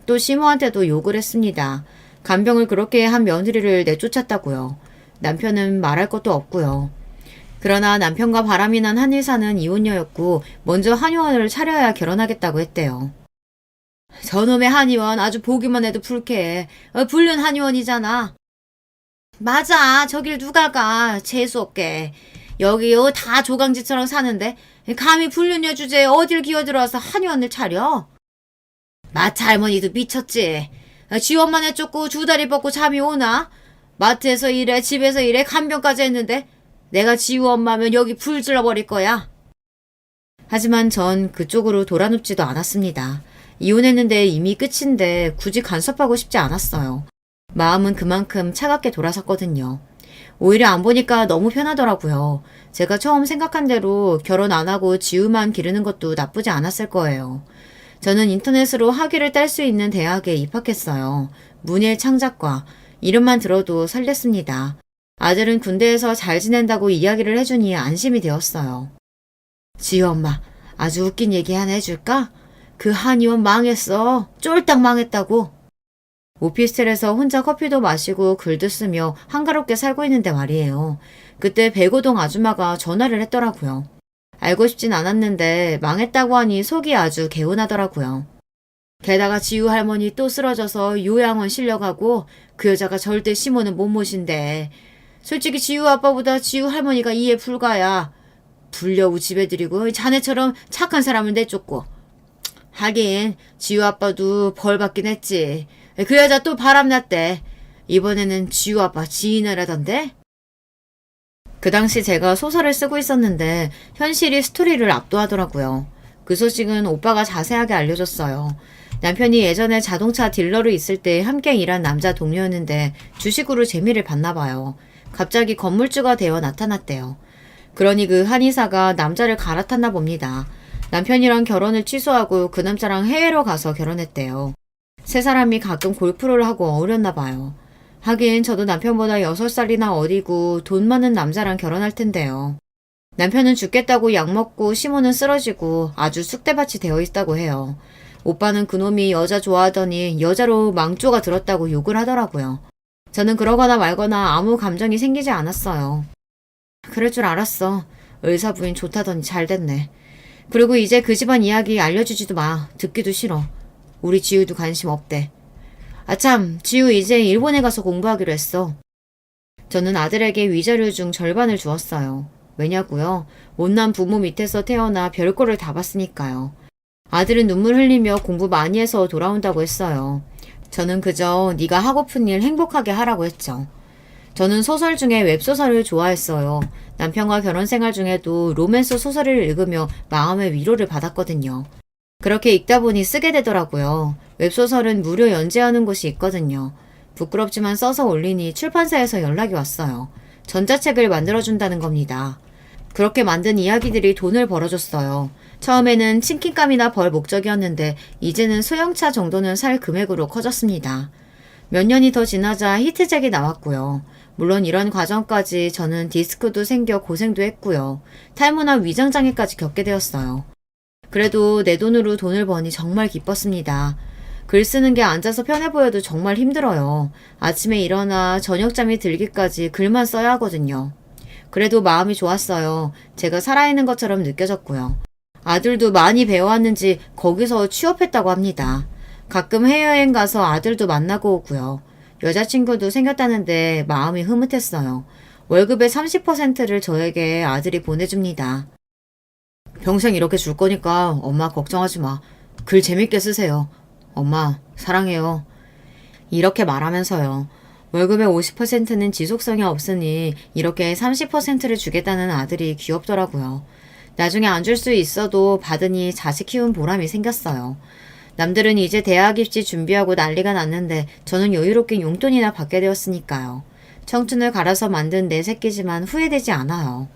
또 시모한테도 욕을 했습니다. 간병을 그렇게 한 며느리를 내쫓았다고요. 남편은 말할 것도 없고요. 그러나 남편과 바람이 난 한의사는 이혼녀였고 먼저 한의원을 차려야 결혼하겠다고 했대요. 저놈의 한의원 아주 보기만 해도 불쾌해. 불륜 한의원이잖아. 맞아. 저길 누가 가. 재수없게. 여기요 다 조강지처럼 사는데 감히 불륜녀 주제에 어딜 기어들어와서 한의원을 차려? 마트 할머니도 미쳤지. 지 엄마 내쫓고 두 다리 뻗고 잠이 오나? 마트에서 일해 집에서 일해 간병까지 했는데 내가 지우 엄마면 여기 불 질러버릴 거야. 하지만 전 그쪽으로 돌아눕지도 않았습니다. 이혼했는데 이미 끝인데 굳이 간섭하고 싶지 않았어요. 마음은 그만큼 차갑게 돌아섰거든요. 오히려 안 보니까 너무 편하더라고요. 제가 처음 생각한 대로 결혼 안 하고 지우만 기르는 것도 나쁘지 않았을 거예요. 저는 인터넷으로 학위를 딸 수 있는 대학에 입학했어요. 문예 창작과. 이름만 들어도 설렜습니다. 아들은 군대에서 잘 지낸다고 이야기를 해주니 안심이 되었어요. 지우 엄마, 아주 웃긴 얘기 하나 해줄까? 그 한의원 망했어. 쫄딱 망했다고. 오피스텔에서 혼자 커피도 마시고 글도 쓰며 한가롭게 살고 있는데 말이에요. 그때 백오동 아줌마가 전화를 했더라고요. 알고 싶진 않았는데 망했다고 하니 속이 아주 개운하더라고요. 게다가 지우 할머니 또 쓰러져서 요양원 실려가고 그 여자가 절대 시모는 못 모신대. 솔직히 지우 아빠보다 지우 할머니가 이해 불가야. 불려우 집에 들이고 자네처럼 착한 사람을 내쫓고. 하긴 지우 아빠도 벌 받긴 했지. 그 여자 또 바람났대. 이번에는 지우 아빠 지인을 하던데? 그 당시 제가 소설을 쓰고 있었는데 현실이 스토리를 압도하더라고요. 그 소식은 오빠가 자세하게 알려줬어요. 남편이 예전에 자동차 딜러로 있을 때 함께 일한 남자 동료였는데 주식으로 재미를 봤나 봐요. 갑자기 건물주가 되어 나타났대요. 그러니 그 한의사가 남자를 갈아탔나 봅니다. 남편이랑 결혼을 취소하고 그 남자랑 해외로 가서 결혼했대요. 세 사람이 가끔 골프를 하고 어울렸나 봐요. 하긴 저도 남편보다 6살이나 어리고 돈 많은 남자랑 결혼할 텐데요. 남편은 죽겠다고 약 먹고 시모는 쓰러지고 아주 쑥대밭이 되어 있다고 해요. 오빠는 그놈이 여자 좋아하더니 여자로 망조가 들었다고 욕을 하더라고요. 저는 그러거나 말거나 아무 감정이 생기지 않았어요. 그럴 줄 알았어. 의사 부인 좋다더니 잘 됐네. 그리고 이제 그 집안 이야기 알려주지도 마. 듣기도 싫어. 우리 지우도 관심 없대. 아참, 지우 이제 일본에 가서 공부하기로 했어. 저는 아들에게 위자료 중 절반을 주었어요. 왜냐고요? 못난 부모 밑에서 태어나 별거를 다 봤으니까요. 아들은 눈물 흘리며 공부 많이 해서 돌아온다고 했어요. 저는 그저 네가 하고픈 일 행복하게 하라고 했죠. 저는 소설 중에 웹소설을 좋아했어요. 남편과 결혼 생활 중에도 로맨스 소설을 읽으며 마음의 위로를 받았거든요. 그렇게 읽다 보니 쓰게 되더라고요. 웹소설은 무료 연재하는 곳이 있거든요. 부끄럽지만 써서 올리니 출판사에서 연락이 왔어요. 전자책을 만들어준다는 겁니다. 그렇게 만든 이야기들이 돈을 벌어줬어요. 처음에는 치킨감이나 벌 목적이었는데 이제는 소형차 정도는 살 금액으로 커졌습니다. 몇 년이 더 지나자 히트작이 나왔고요. 물론 이런 과정까지 저는 디스크도 생겨 고생도 했고요. 탈모나 위장장애까지 겪게 되었어요. 그래도 내 돈으로 돈을 버니 정말 기뻤습니다. 글 쓰는 게 앉아서 편해 보여도 정말 힘들어요. 아침에 일어나 저녁잠이 들기까지 글만 써야 하거든요. 그래도 마음이 좋았어요. 제가 살아있는 것처럼 느껴졌고요. 아들도 많이 배워왔는지 거기서 취업했다고 합니다. 가끔 해외여행 가서 아들도 만나고 오고요. 여자친구도 생겼다는데 마음이 흐뭇했어요. 월급의 30%를 저에게 아들이 보내줍니다. 평생 이렇게 줄 거니까 엄마 걱정하지 마. 글 재밌게 쓰세요. 엄마, 사랑해요. 이렇게 말하면서요. 월급의 50%는 지속성이 없으니 이렇게 30%를 주겠다는 아들이 귀엽더라고요. 나중에 안 줄 수 있어도 받으니 자식 키운 보람이 생겼어요. 남들은 이제 대학 입시 준비하고 난리가 났는데 저는 여유롭게 용돈이나 받게 되었으니까요. 청춘을 갈아서 만든 내 새끼지만 후회되지 않아요.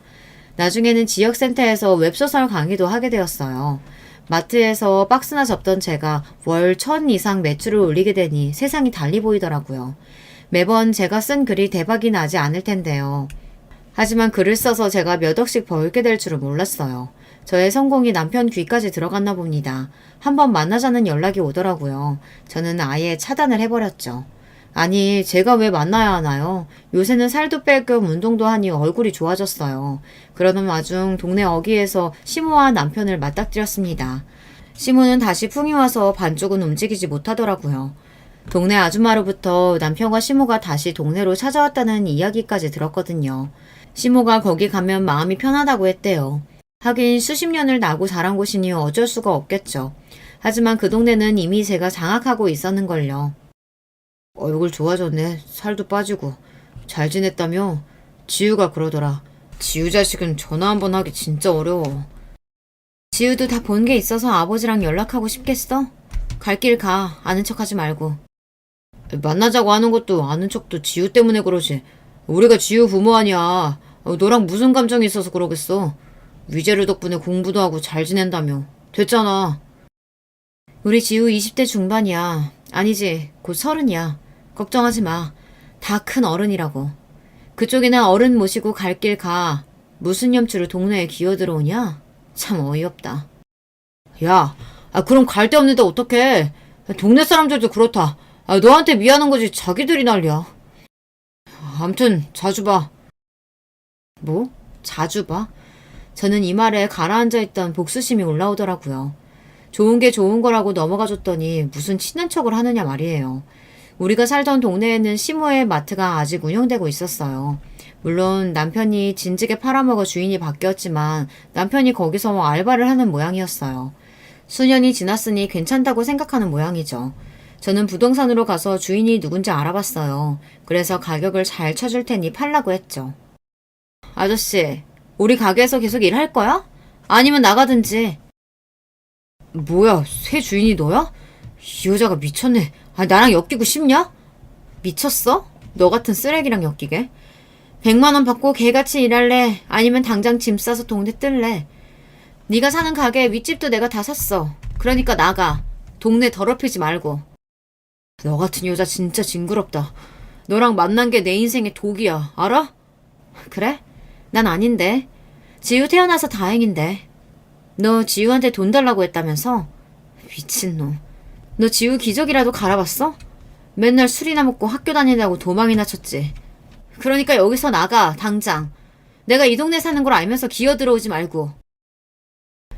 나중에는 지역센터에서 웹소설 강의도 하게 되었어요. 마트에서 박스나 접던 제가 월 1,000 이상 매출을 올리게 되니 세상이 달리 보이더라고요. 매번 제가 쓴 글이 대박이 나지 않을 텐데요. 하지만 글을 써서 제가 몇 억씩 벌게 될 줄은 몰랐어요. 저의 성공이 남편 귀까지 들어갔나 봅니다. 한번 만나자는 연락이 오더라고요. 저는 아예 차단을 해버렸죠. 아니, 제가 왜 만나야 하나요? 요새는 살도 뺄 겸 운동도 하니 얼굴이 좋아졌어요. 그러던 와중 동네 어귀에서 시모와 남편을 맞닥뜨렸습니다. 시모는 다시 풍이 와서 반쪽은 움직이지 못하더라고요. 동네 아줌마로부터 남편과 시모가 다시 동네로 찾아왔다는 이야기까지 들었거든요. 시모가 거기 가면 마음이 편하다고 했대요. 하긴 수십 년을 나고 자란 곳이니 어쩔 수가 없겠죠. 하지만 그 동네는 이미 제가 장악하고 있었는걸요. 얼굴 좋아졌네. 살도 빠지고. 잘 지냈다며? 지우가 그러더라. 지우 자식은 전화 한번 하기 진짜 어려워. 지우도 다 본 게 있어서 아버지랑 연락하고 싶겠어? 갈 길 가. 아는 척하지 말고. 만나자고 하는 것도 아는 척도 지우 때문에 그러지. 우리가 지우 부모 아니야. 너랑 무슨 감정이 있어서 그러겠어. 위자료 덕분에 공부도 하고 잘 지낸다며. 됐잖아. 우리 지우 20대 중반이야. 아니지, 곧 30이야. 걱정하지 마. 다 큰 어른이라고. 그쪽이나 어른 모시고 갈 길 가. 무슨 염치로 동네에 기어들어오냐? 참 어이없다. 야, 그럼 갈 데 없는데 어떡해. 동네 사람들도 그렇다. 너한테 미안한 거지 자기들이 난리야. 암튼 자주 봐. 뭐? 자주 봐? 저는 이 말에 가라앉아 있던 복수심이 올라오더라고요. 좋은 게 좋은 거라고 넘어가줬더니 무슨 친한 척을 하느냐 말이에요. 우리가 살던 동네에는 시모의 마트가 아직 운영되고 있었어요. 물론 남편이 진즉에 팔아먹어 주인이 바뀌었지만 남편이 거기서 알바를 하는 모양이었어요. 수년이 지났으니 괜찮다고 생각하는 모양이죠. 저는 부동산으로 가서 주인이 누군지 알아봤어요. 그래서 가격을 잘 쳐줄 테니 팔라고 했죠. 아저씨, 우리 가게에서 계속 일할 거야? 아니면 나가든지. 뭐야, 새 주인이 너야? 이 여자가 미쳤네. 나랑 엮이고 싶냐? 미쳤어? 너 같은 쓰레기랑 엮이게? 100만 원 받고 개같이 일할래? 아니면 당장 짐 싸서 동네 뜰래? 네가 사는 가게 윗집도 내가 다 샀어. 그러니까 나가. 동네 더럽히지 말고. 너 같은 여자 진짜 징그럽다. 너랑 만난 게 내 인생의 독이야. 알아? 그래? 난 아닌데. 지우 태어나서 다행인데. 너 지우한테 돈 달라고 했다면서? 미친놈. 너 지우 기저귀라도 갈아봤어? 맨날 술이나 먹고 학교 다니냐고 도망이나 쳤지. 그러니까 여기서 나가, 당장. 내가 이 동네 사는 걸 알면서 기어들어오지 말고.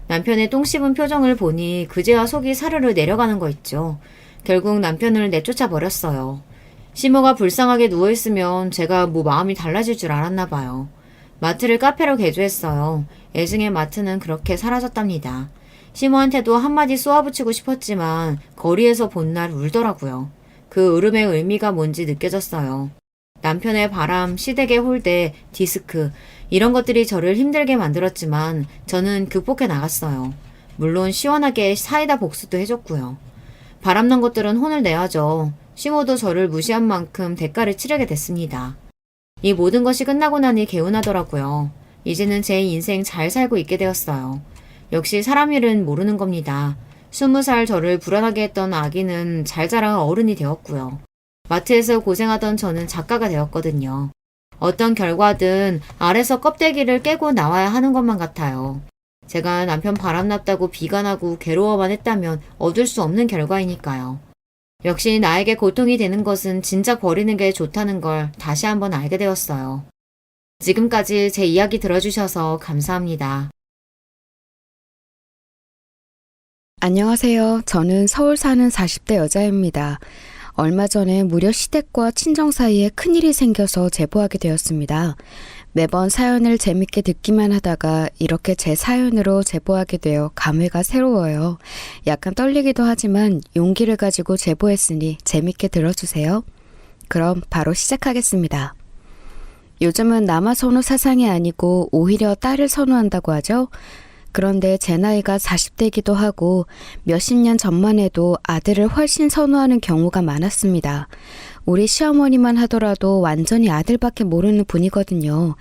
남편의 똥 씹은 표정을 보니 그제야 속이 사르르 내려가는 거 있죠. 결국 남편을 내쫓아 버렸어요. 시모가 불쌍하게 누워있으면 제가 뭐 마음이 달라질 줄 알았나 봐요. 마트를 카페로 개조했어요. 애증의 마트는 그렇게 사라졌답니다. 시모한테도 한마디 쏘아붙이고 싶었지만 거리에서 본 날 울더라고요. 그 울음의 의미가 뭔지 느껴졌어요. 남편의 바람, 시댁의 홀대, 디스크 이런 것들이 저를 힘들게 만들었지만 저는 극복해 나갔어요. 물론 시원하게 사이다 복수도 해줬고요. 바람난 것들은 혼을 내야죠. 시모도 저를 무시한 만큼 대가를 치르게 됐습니다. 이 모든 것이 끝나고 나니 개운하더라고요. 이제는 제 인생 잘 살고 있게 되었어요. 역시 사람 일은 모르는 겁니다. 20살 저를 불안하게 했던 아기는 잘 자라 어른이 되었고요. 마트에서 고생하던 저는 작가가 되었거든요. 어떤 결과든 알에서 껍데기를 깨고 나와야 하는 것만 같아요. 제가 남편 바람났다고 비관하고 괴로워만 했다면 얻을 수 없는 결과이니까요. 역시 나에게 고통이 되는 것은 진작 버리는 게 좋다는 걸 다시 한번 알게 되었어요. 지금까지 제 이야기 들어주셔서 감사합니다. 안녕하세요. 저는 서울 사는 40대 여자입니다. 얼마 전에 무려 시댁과 친정 사이에 큰일이 생겨서 제보하게 되었습니다. 매번 사연을 재밌게 듣기만 하다가 이렇게 제 사연으로 제보하게 되어 감회가 새로워요. 약간 떨리기도 하지만 용기를 가지고 제보했으니 재밌게 들어주세요. 그럼 바로 시작하겠습니다. 요즘은 남아 선호 사상이 아니고 오히려 딸을 선호한다고 하죠. 그런데 제 나이가 40대이기도 하고 몇십 년 전만 해도 아들을 훨씬 선호하는 경우가 많았습니다. 우리 시어머니만 하더라도 완전히 아들밖에 모르는 분이거든요.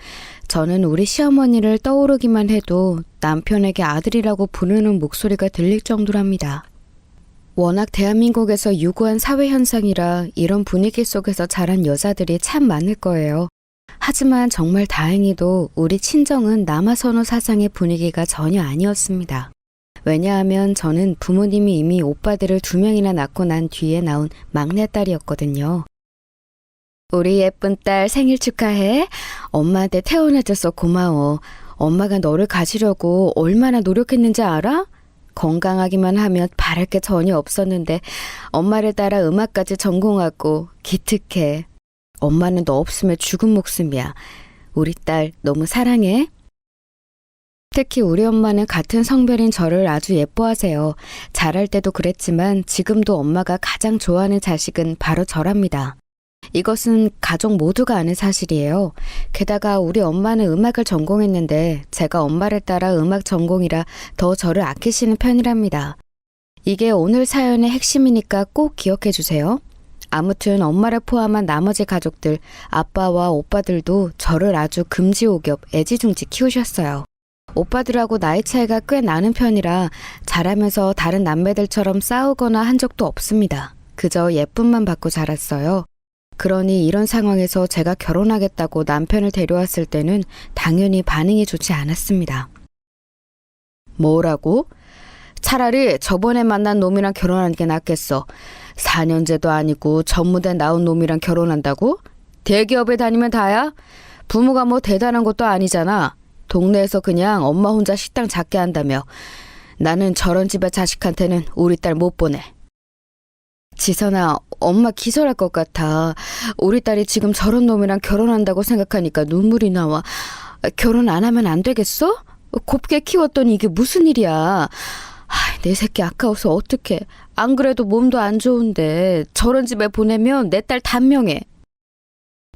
저는 우리 시어머니를 떠오르기만 해도 남편에게 아들이라고 부르는 목소리가 들릴 정도랍니다. 워낙 대한민국에서 유구한 사회 현상이라 이런 분위기 속에서 자란 여자들이 참 많을 거예요. 하지만 정말 다행히도 우리 친정은 남아선호 사상의 분위기가 전혀 아니었습니다. 왜냐하면 저는 부모님이 이미 오빠들을 2명이나 낳고 난 뒤에 나온 막내딸이었거든요. 우리 예쁜 딸 생일 축하해. 엄마한테 태어나줘서 고마워. 엄마가 너를 가지려고 얼마나 노력했는지 알아? 건강하기만 하면 바랄 게 전혀 없었는데 엄마를 따라 음악까지 전공하고 기특해. 엄마는 너 없으면 죽은 목숨이야. 우리 딸 너무 사랑해. 특히 우리 엄마는 같은 성별인 저를 아주 예뻐하세요. 자랄 때도 그랬지만 지금도 엄마가 가장 좋아하는 자식은 바로 저랍니다. 이것은 가족 모두가 아는 사실이에요. 게다가 우리 엄마는 음악을 전공했는데 제가 엄마를 따라 음악 전공이라 더 저를 아끼시는 편이랍니다. 이게 오늘 사연의 핵심이니까 꼭 기억해 주세요. 아무튼 엄마를 포함한 나머지 가족들, 아빠와 오빠들도 저를 아주 금지옥엽, 애지중지 키우셨어요. 오빠들하고 나이 차이가 꽤 나는 편이라 자라면서 다른 남매들처럼 싸우거나 한 적도 없습니다. 그저 예쁨만 받고 자랐어요. 그러니 이런 상황에서 제가 결혼하겠다고 남편을 데려왔을 때는 당연히 반응이 좋지 않았습니다. 뭐라고? 차라리 저번에 만난 놈이랑 결혼하는 게 낫겠어. 4년제도 아니고 전무대 나온 놈이랑 결혼한다고? 대기업에 다니면 다야? 부모가 뭐 대단한 것도 아니잖아. 동네에서 그냥 엄마 혼자 식당 작게 한다며. 나는 저런 집의 자식한테는 우리 딸 못 보내. 지선아, 엄마 기절할 것 같아. 우리 딸이 지금 저런 놈이랑 결혼한다고 생각하니까 눈물이 나와. 결혼 안 하면 안 되겠어? 곱게 키웠더니 이게 무슨 일이야. 내 새끼 아까워서 어떡해. 안 그래도 몸도 안 좋은데 저런 집에 보내면 내 딸 단명해.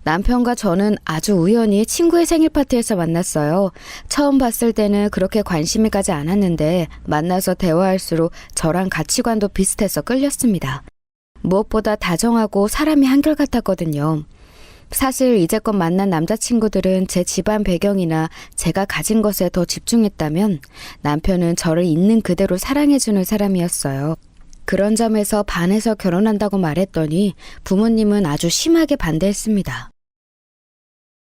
남편과 저는 아주 우연히 친구의 생일 파티에서 만났어요. 처음 봤을 때는 그렇게 관심이 가지 않았는데 만나서 대화할수록 저랑 가치관도 비슷해서 끌렸습니다. 무엇보다 다정하고 사람이 한결같았거든요. 사실 이제껏 만난 남자친구들은 제 집안 배경이나 제가 가진 것에 더 집중했다면 남편은 저를 있는 그대로 사랑해주는 사람이었어요. 그런 점에서 반해서 결혼한다고 말했더니 부모님은 아주 심하게 반대했습니다.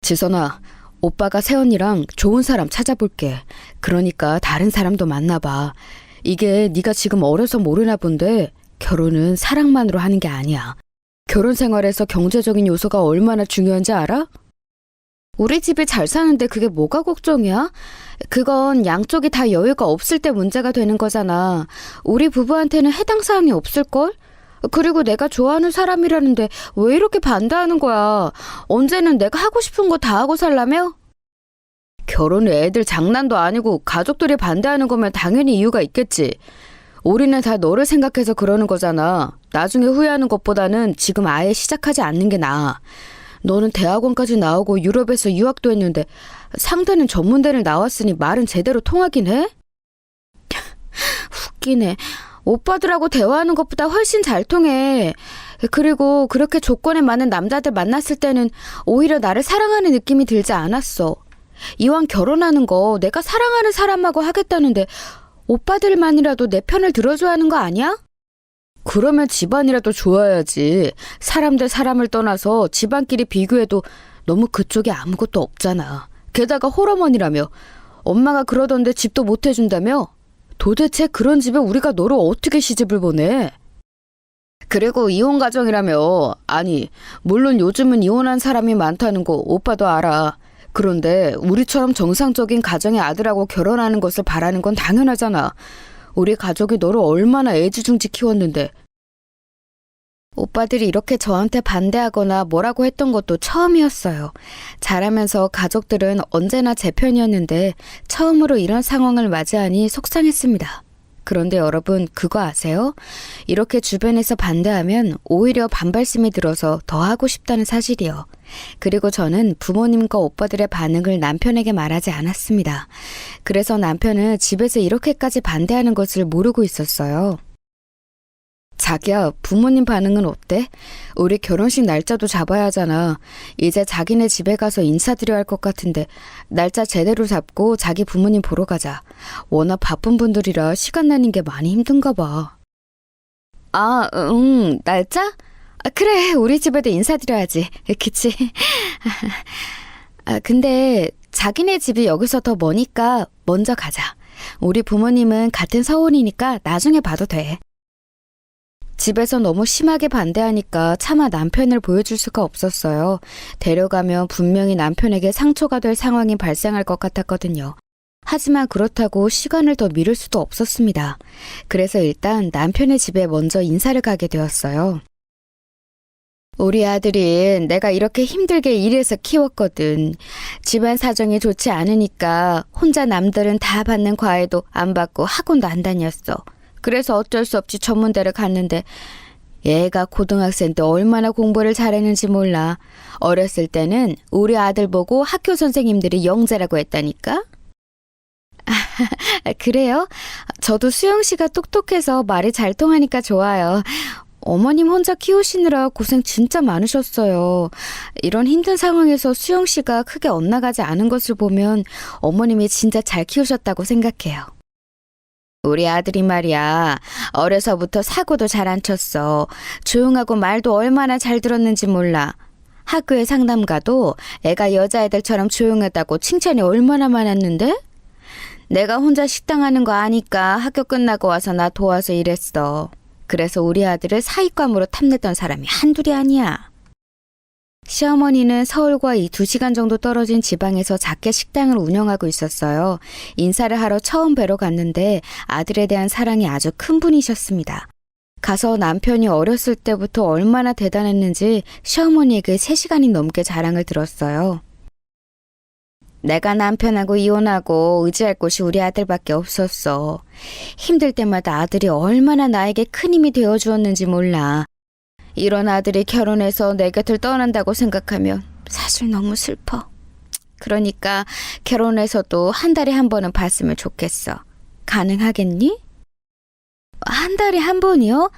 지선아, 오빠가 새언니랑 좋은 사람 찾아볼게. 그러니까 다른 사람도 만나봐. 이게 네가 지금 어려서 모르나 본데 결혼은 사랑만으로 하는 게 아니야. 결혼 생활에서 경제적인 요소가 얼마나 중요한지 알아? 우리 집이 잘 사는데 그게 뭐가 걱정이야? 그건 양쪽이 다 여유가 없을 때 문제가 되는 거잖아. 우리 부부한테는 해당 사항이 없을걸? 그리고 내가 좋아하는 사람이라는데 왜 이렇게 반대하는 거야? 언제는 내가 하고 싶은 거 다 하고 살라며? 결혼은 애들 장난도 아니고 가족들이 반대하는 거면 당연히 이유가 있겠지. 우리는 다 너를 생각해서 그러는 거잖아. 나중에 후회하는 것보다는 지금 아예 시작하지 않는 게 나아. 너는 대학원까지 나오고 유럽에서 유학도 했는데 상대는 전문대를 나왔으니 말은 제대로 통하긴 해? 웃기네. 오빠들하고 대화하는 것보다 훨씬 잘 통해. 그리고 그렇게 조건에 맞는 남자들 만났을 때는 오히려 나를 사랑하는 느낌이 들지 않았어. 이왕 결혼하는 거 내가 사랑하는 사람하고 하겠다는데 오빠들만이라도 내 편을 들어줘야 하는 거 아니야? 그러면 집안이라도 좋아야지. 사람 대 사람을 떠나서 집안끼리 비교해도 너무 그쪽에 아무것도 없잖아. 게다가 홀어머니라며. 엄마가 그러던데 집도 못 해준다며? 도대체 그런 집에 우리가 너를 어떻게 시집을 보내? 그리고 이혼 가정이라며. 아니, 물론 요즘은 이혼한 사람이 많다는 거 오빠도 알아. 그런데 우리처럼 정상적인 가정의 아들하고 결혼하는 것을 바라는 건 당연하잖아. 우리 가족이 너를 얼마나 애지중지 키웠는데. 오빠들이 이렇게 저한테 반대하거나 뭐라고 했던 것도 처음이었어요. 자라면서 가족들은 언제나 제 편이었는데 처음으로 이런 상황을 맞이하니 속상했습니다. 그런데 여러분 그거 아세요? 이렇게 주변에서 반대하면 오히려 반발심이 들어서 더 하고 싶다는 사실이요. 그리고 저는 부모님과 오빠들의 반응을 남편에게 말하지 않았습니다. 그래서 남편은 집에서 이렇게까지 반대하는 것을 모르고 있었어요. 자기야, 부모님 반응은 어때? 우리 결혼식 날짜도 잡아야 하잖아. 이제 자기네 집에 가서 인사드려야 할 것 같은데 날짜 제대로 잡고 자기 부모님 보러 가자. 워낙 바쁜 분들이라 시간 내는 게 많이 힘든가 봐. 아, 날짜? 아, 그래, 우리 집에도 인사드려야지. 그치? 근데 자기네 집이 여기서 더 머니까 먼저 가자. 우리 부모님은 같은 서울이니까 나중에 봐도 돼. 집에서 너무 심하게 반대하니까 차마 남편을 보여줄 수가 없었어요. 데려가면 분명히 남편에게 상처가 될 상황이 발생할 것 같았거든요. 하지만 그렇다고 시간을 더 미룰 수도 없었습니다. 그래서 일단 남편의 집에 먼저 인사를 가게 되었어요. 우리 아들이 내가 이렇게 힘들게 일해서 키웠거든. 집안 사정이 좋지 않으니까 혼자 남들은 다 받는 과외도 안 받고 학원도 안 다녔어. 그래서 어쩔 수 없이 전문대를 갔는데 얘가 고등학생 때 얼마나 공부를 잘했는지 몰라. 어렸을 때는 우리 아들 보고 학교 선생님들이 영재라고 했다니까. 그래요? 저도 수영 씨가 똑똑해서 말이 잘 통하니까 좋아요. 어머님 혼자 키우시느라 고생 진짜 많으셨어요. 이런 힘든 상황에서 수영 씨가 크게 엇나가지 않은 것을 보면 어머님이 진짜 잘 키우셨다고 생각해요. 우리 아들이 말이야. 어려서부터 사고도 잘 안 쳤어. 조용하고 말도 얼마나 잘 들었는지 몰라. 학교에 상담 가도 애가 여자애들처럼 조용하다고 칭찬이 얼마나 많았는데? 내가 혼자 식당 하는 거 아니까 학교 끝나고 와서 나 도와서 일했어. 그래서 우리 아들을 사익감으로 탐냈던 사람이 한둘이 아니야. 시어머니는 서울과 이 2시간 정도 떨어진 지방에서 작게 식당을 운영하고 있었어요. 인사를 하러 처음 뵈러 갔는데 아들에 대한 사랑이 아주 큰 분이셨습니다. 가서 남편이 어렸을 때부터 얼마나 대단했는지 시어머니에게 3시간이 넘게 자랑을 들었어요. 내가 남편하고 이혼하고 의지할 곳이 우리 아들밖에 없었어. 힘들 때마다 아들이 얼마나 나에게 큰 힘이 되어주었는지 몰라. 이런 아들이 결혼해서 내 곁을 떠난다고 생각하면 사실 너무 슬퍼. 그러니까 결혼해서도 한 달에 한 번은 봤으면 좋겠어. 가능하겠니? 한 달에 한 번이요?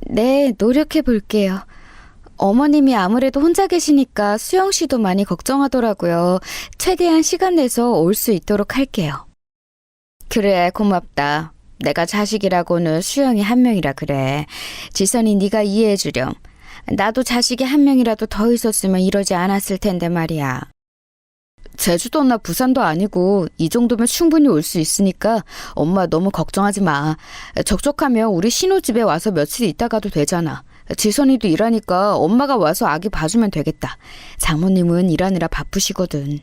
네, 노력해 볼게요. 어머님이 아무래도 혼자 계시니까 수영 씨도 많이 걱정하더라고요. 최대한 시간 내서 올 수 있도록 할게요. 그래, 고맙다. 내가 자식이라고는 수영이 한 명이라 그래. 지선이 네가 이해해 주렴. 나도 자식이 한 명이라도 더 있었으면 이러지 않았을 텐데 말이야. 제주도나 부산도 아니고 이 정도면 충분히 올 수 있으니까 엄마 너무 걱정하지 마. 적적하면 우리 신혼집에 와서 며칠 있다 가도 되잖아. 지선이도 일하니까 엄마가 와서 아기 봐주면 되겠다. 장모님은 일하느라 바쁘시거든.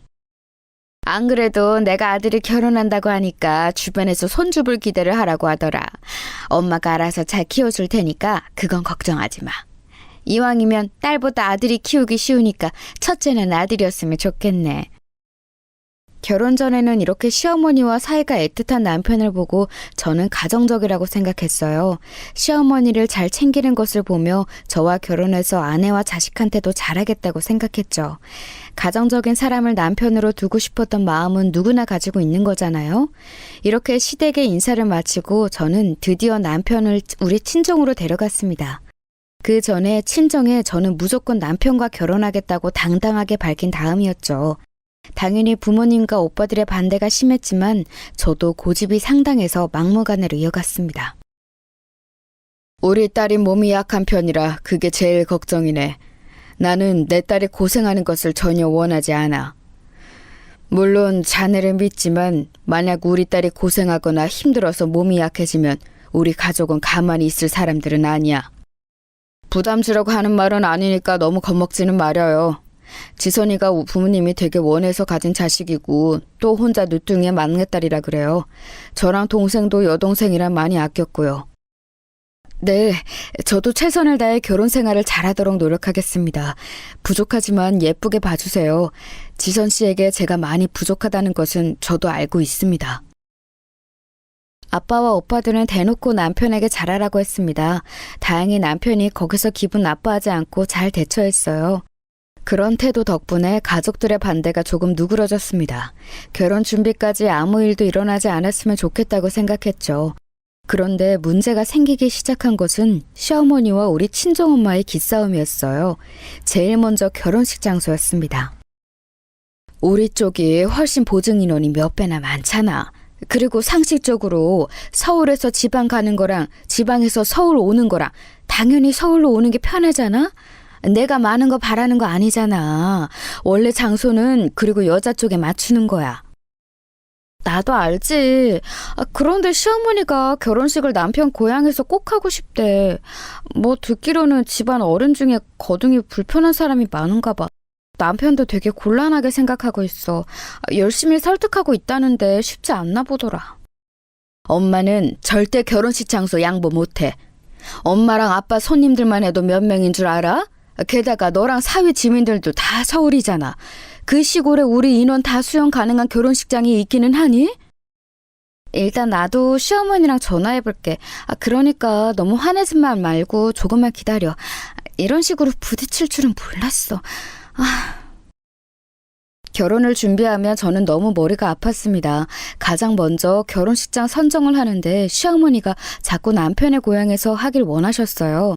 안 그래도 내가 아들이 결혼한다고 하니까 주변에서 손주볼 기대를 하라고 하더라. 엄마가 알아서 잘 키워줄 테니까 그건 걱정하지 마. 이왕이면 딸보다 아들이 키우기 쉬우니까 첫째는 아들이었으면 좋겠네. 결혼 전에는 이렇게 시어머니와 사이가 애틋한 남편을 보고 저는 가정적이라고 생각했어요. 시어머니를 잘 챙기는 것을 보며 저와 결혼해서 아내와 자식한테도 잘하겠다고 생각했죠. 가정적인 사람을 남편으로 두고 싶었던 마음은 누구나 가지고 있는 거잖아요. 이렇게 시댁에 인사를 마치고 저는 드디어 남편을 우리 친정으로 데려갔습니다. 그 전에 친정에 저는 무조건 남편과 결혼하겠다고 당당하게 밝힌 다음이었죠. 당연히 부모님과 오빠들의 반대가 심했지만 저도 고집이 상당해서 막무가내로 이어갔습니다. 우리 딸이 몸이 약한 편이라 그게 제일 걱정이네. 나는 내 딸이 고생하는 것을 전혀 원하지 않아. 물론 자네를 믿지만 만약 우리 딸이 고생하거나 힘들어서 몸이 약해지면 우리 가족은 가만히 있을 사람들은 아니야. 부담 주려고 하는 말은 아니니까 너무 겁먹지는 말아요. 지선이가 부모님이 되게 원해서 가진 자식이고 또 혼자 누뚱이의 막내딸이라 그래요. 저랑 동생도 여동생이라 많이 아꼈고요. 네, 저도 최선을 다해 결혼 생활을 잘하도록 노력하겠습니다. 부족하지만 예쁘게 봐주세요. 지선 씨에게 제가 많이 부족하다는 것은 저도 알고 있습니다. 아빠와 오빠들은 대놓고 남편에게 잘하라고 했습니다. 다행히 남편이 거기서 기분 나빠하지 않고 잘 대처했어요. 그런 태도 덕분에 가족들의 반대가 조금 누그러졌습니다. 결혼 준비까지 아무 일도 일어나지 않았으면 좋겠다고 생각했죠. 그런데 문제가 생기기 시작한 것은 시어머니와 우리 친정엄마의 기싸움이었어요. 제일 먼저 결혼식 장소였습니다. 우리 쪽이 훨씬 보증 인원이 몇 배나 많잖아. 그리고 상식적으로 서울에서 지방 가는 거랑 지방에서 서울 오는 거랑 당연히 서울로 오는 게 편하잖아? 내가 많은 거 바라는 거 아니잖아. 원래 장소는 그리고 여자 쪽에 맞추는 거야. 나도 알지. 그런데 시어머니가 결혼식을 남편 고향에서 꼭 하고 싶대. 뭐 듣기로는 집안 어른 중에 거둥이 불편한 사람이 많은가 봐. 남편도 되게 곤란하게 생각하고 있어. 열심히 설득하고 있다는데 쉽지 않나 보더라. 엄마는 절대 결혼식 장소 양보 못해. 엄마랑 아빠 손님들만 해도 몇 명인 줄 알아? 게다가 너랑 사위 지민들도 다 서울이잖아. 그 시골에 우리 인원 다 수용 가능한 결혼식장이 있기는 하니? 일단 나도 시어머니랑 전화해볼게. 그러니까 너무 화내지 말고 조금만 기다려. 이런 식으로 부딪힐 줄은 몰랐어. 결혼을 준비하며 저는 너무 머리가 아팠습니다. 가장 먼저 결혼식장 선정을 하는데 시어머니가 자꾸 남편의 고향에서 하길 원하셨어요.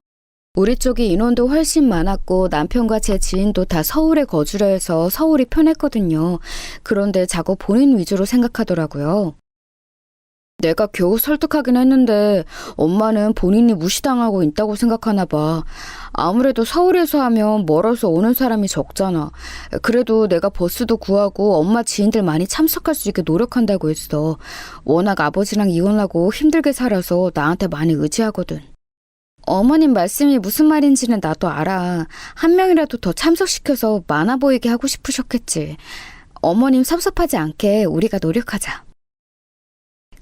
우리 쪽이 인원도 훨씬 많았고 남편과 제 지인도 다 서울에 거주를 해서 서울이 편했거든요. 그런데 자꾸 본인 위주로 생각하더라고요. 내가 겨우 설득하긴 했는데 엄마는 본인이 무시당하고 있다고 생각하나 봐. 아무래도 서울에서 하면 멀어서 오는 사람이 적잖아. 그래도 내가 버스도 구하고 엄마 지인들 많이 참석할 수 있게 노력한다고 했어. 워낙 아버지랑 이혼하고 힘들게 살아서 나한테 많이 의지하거든. 어머님 말씀이 무슨 말인지는 나도 알아. 한 명이라도 더 참석시켜서 많아 보이게 하고 싶으셨겠지. 어머님 섭섭하지 않게 우리가 노력하자.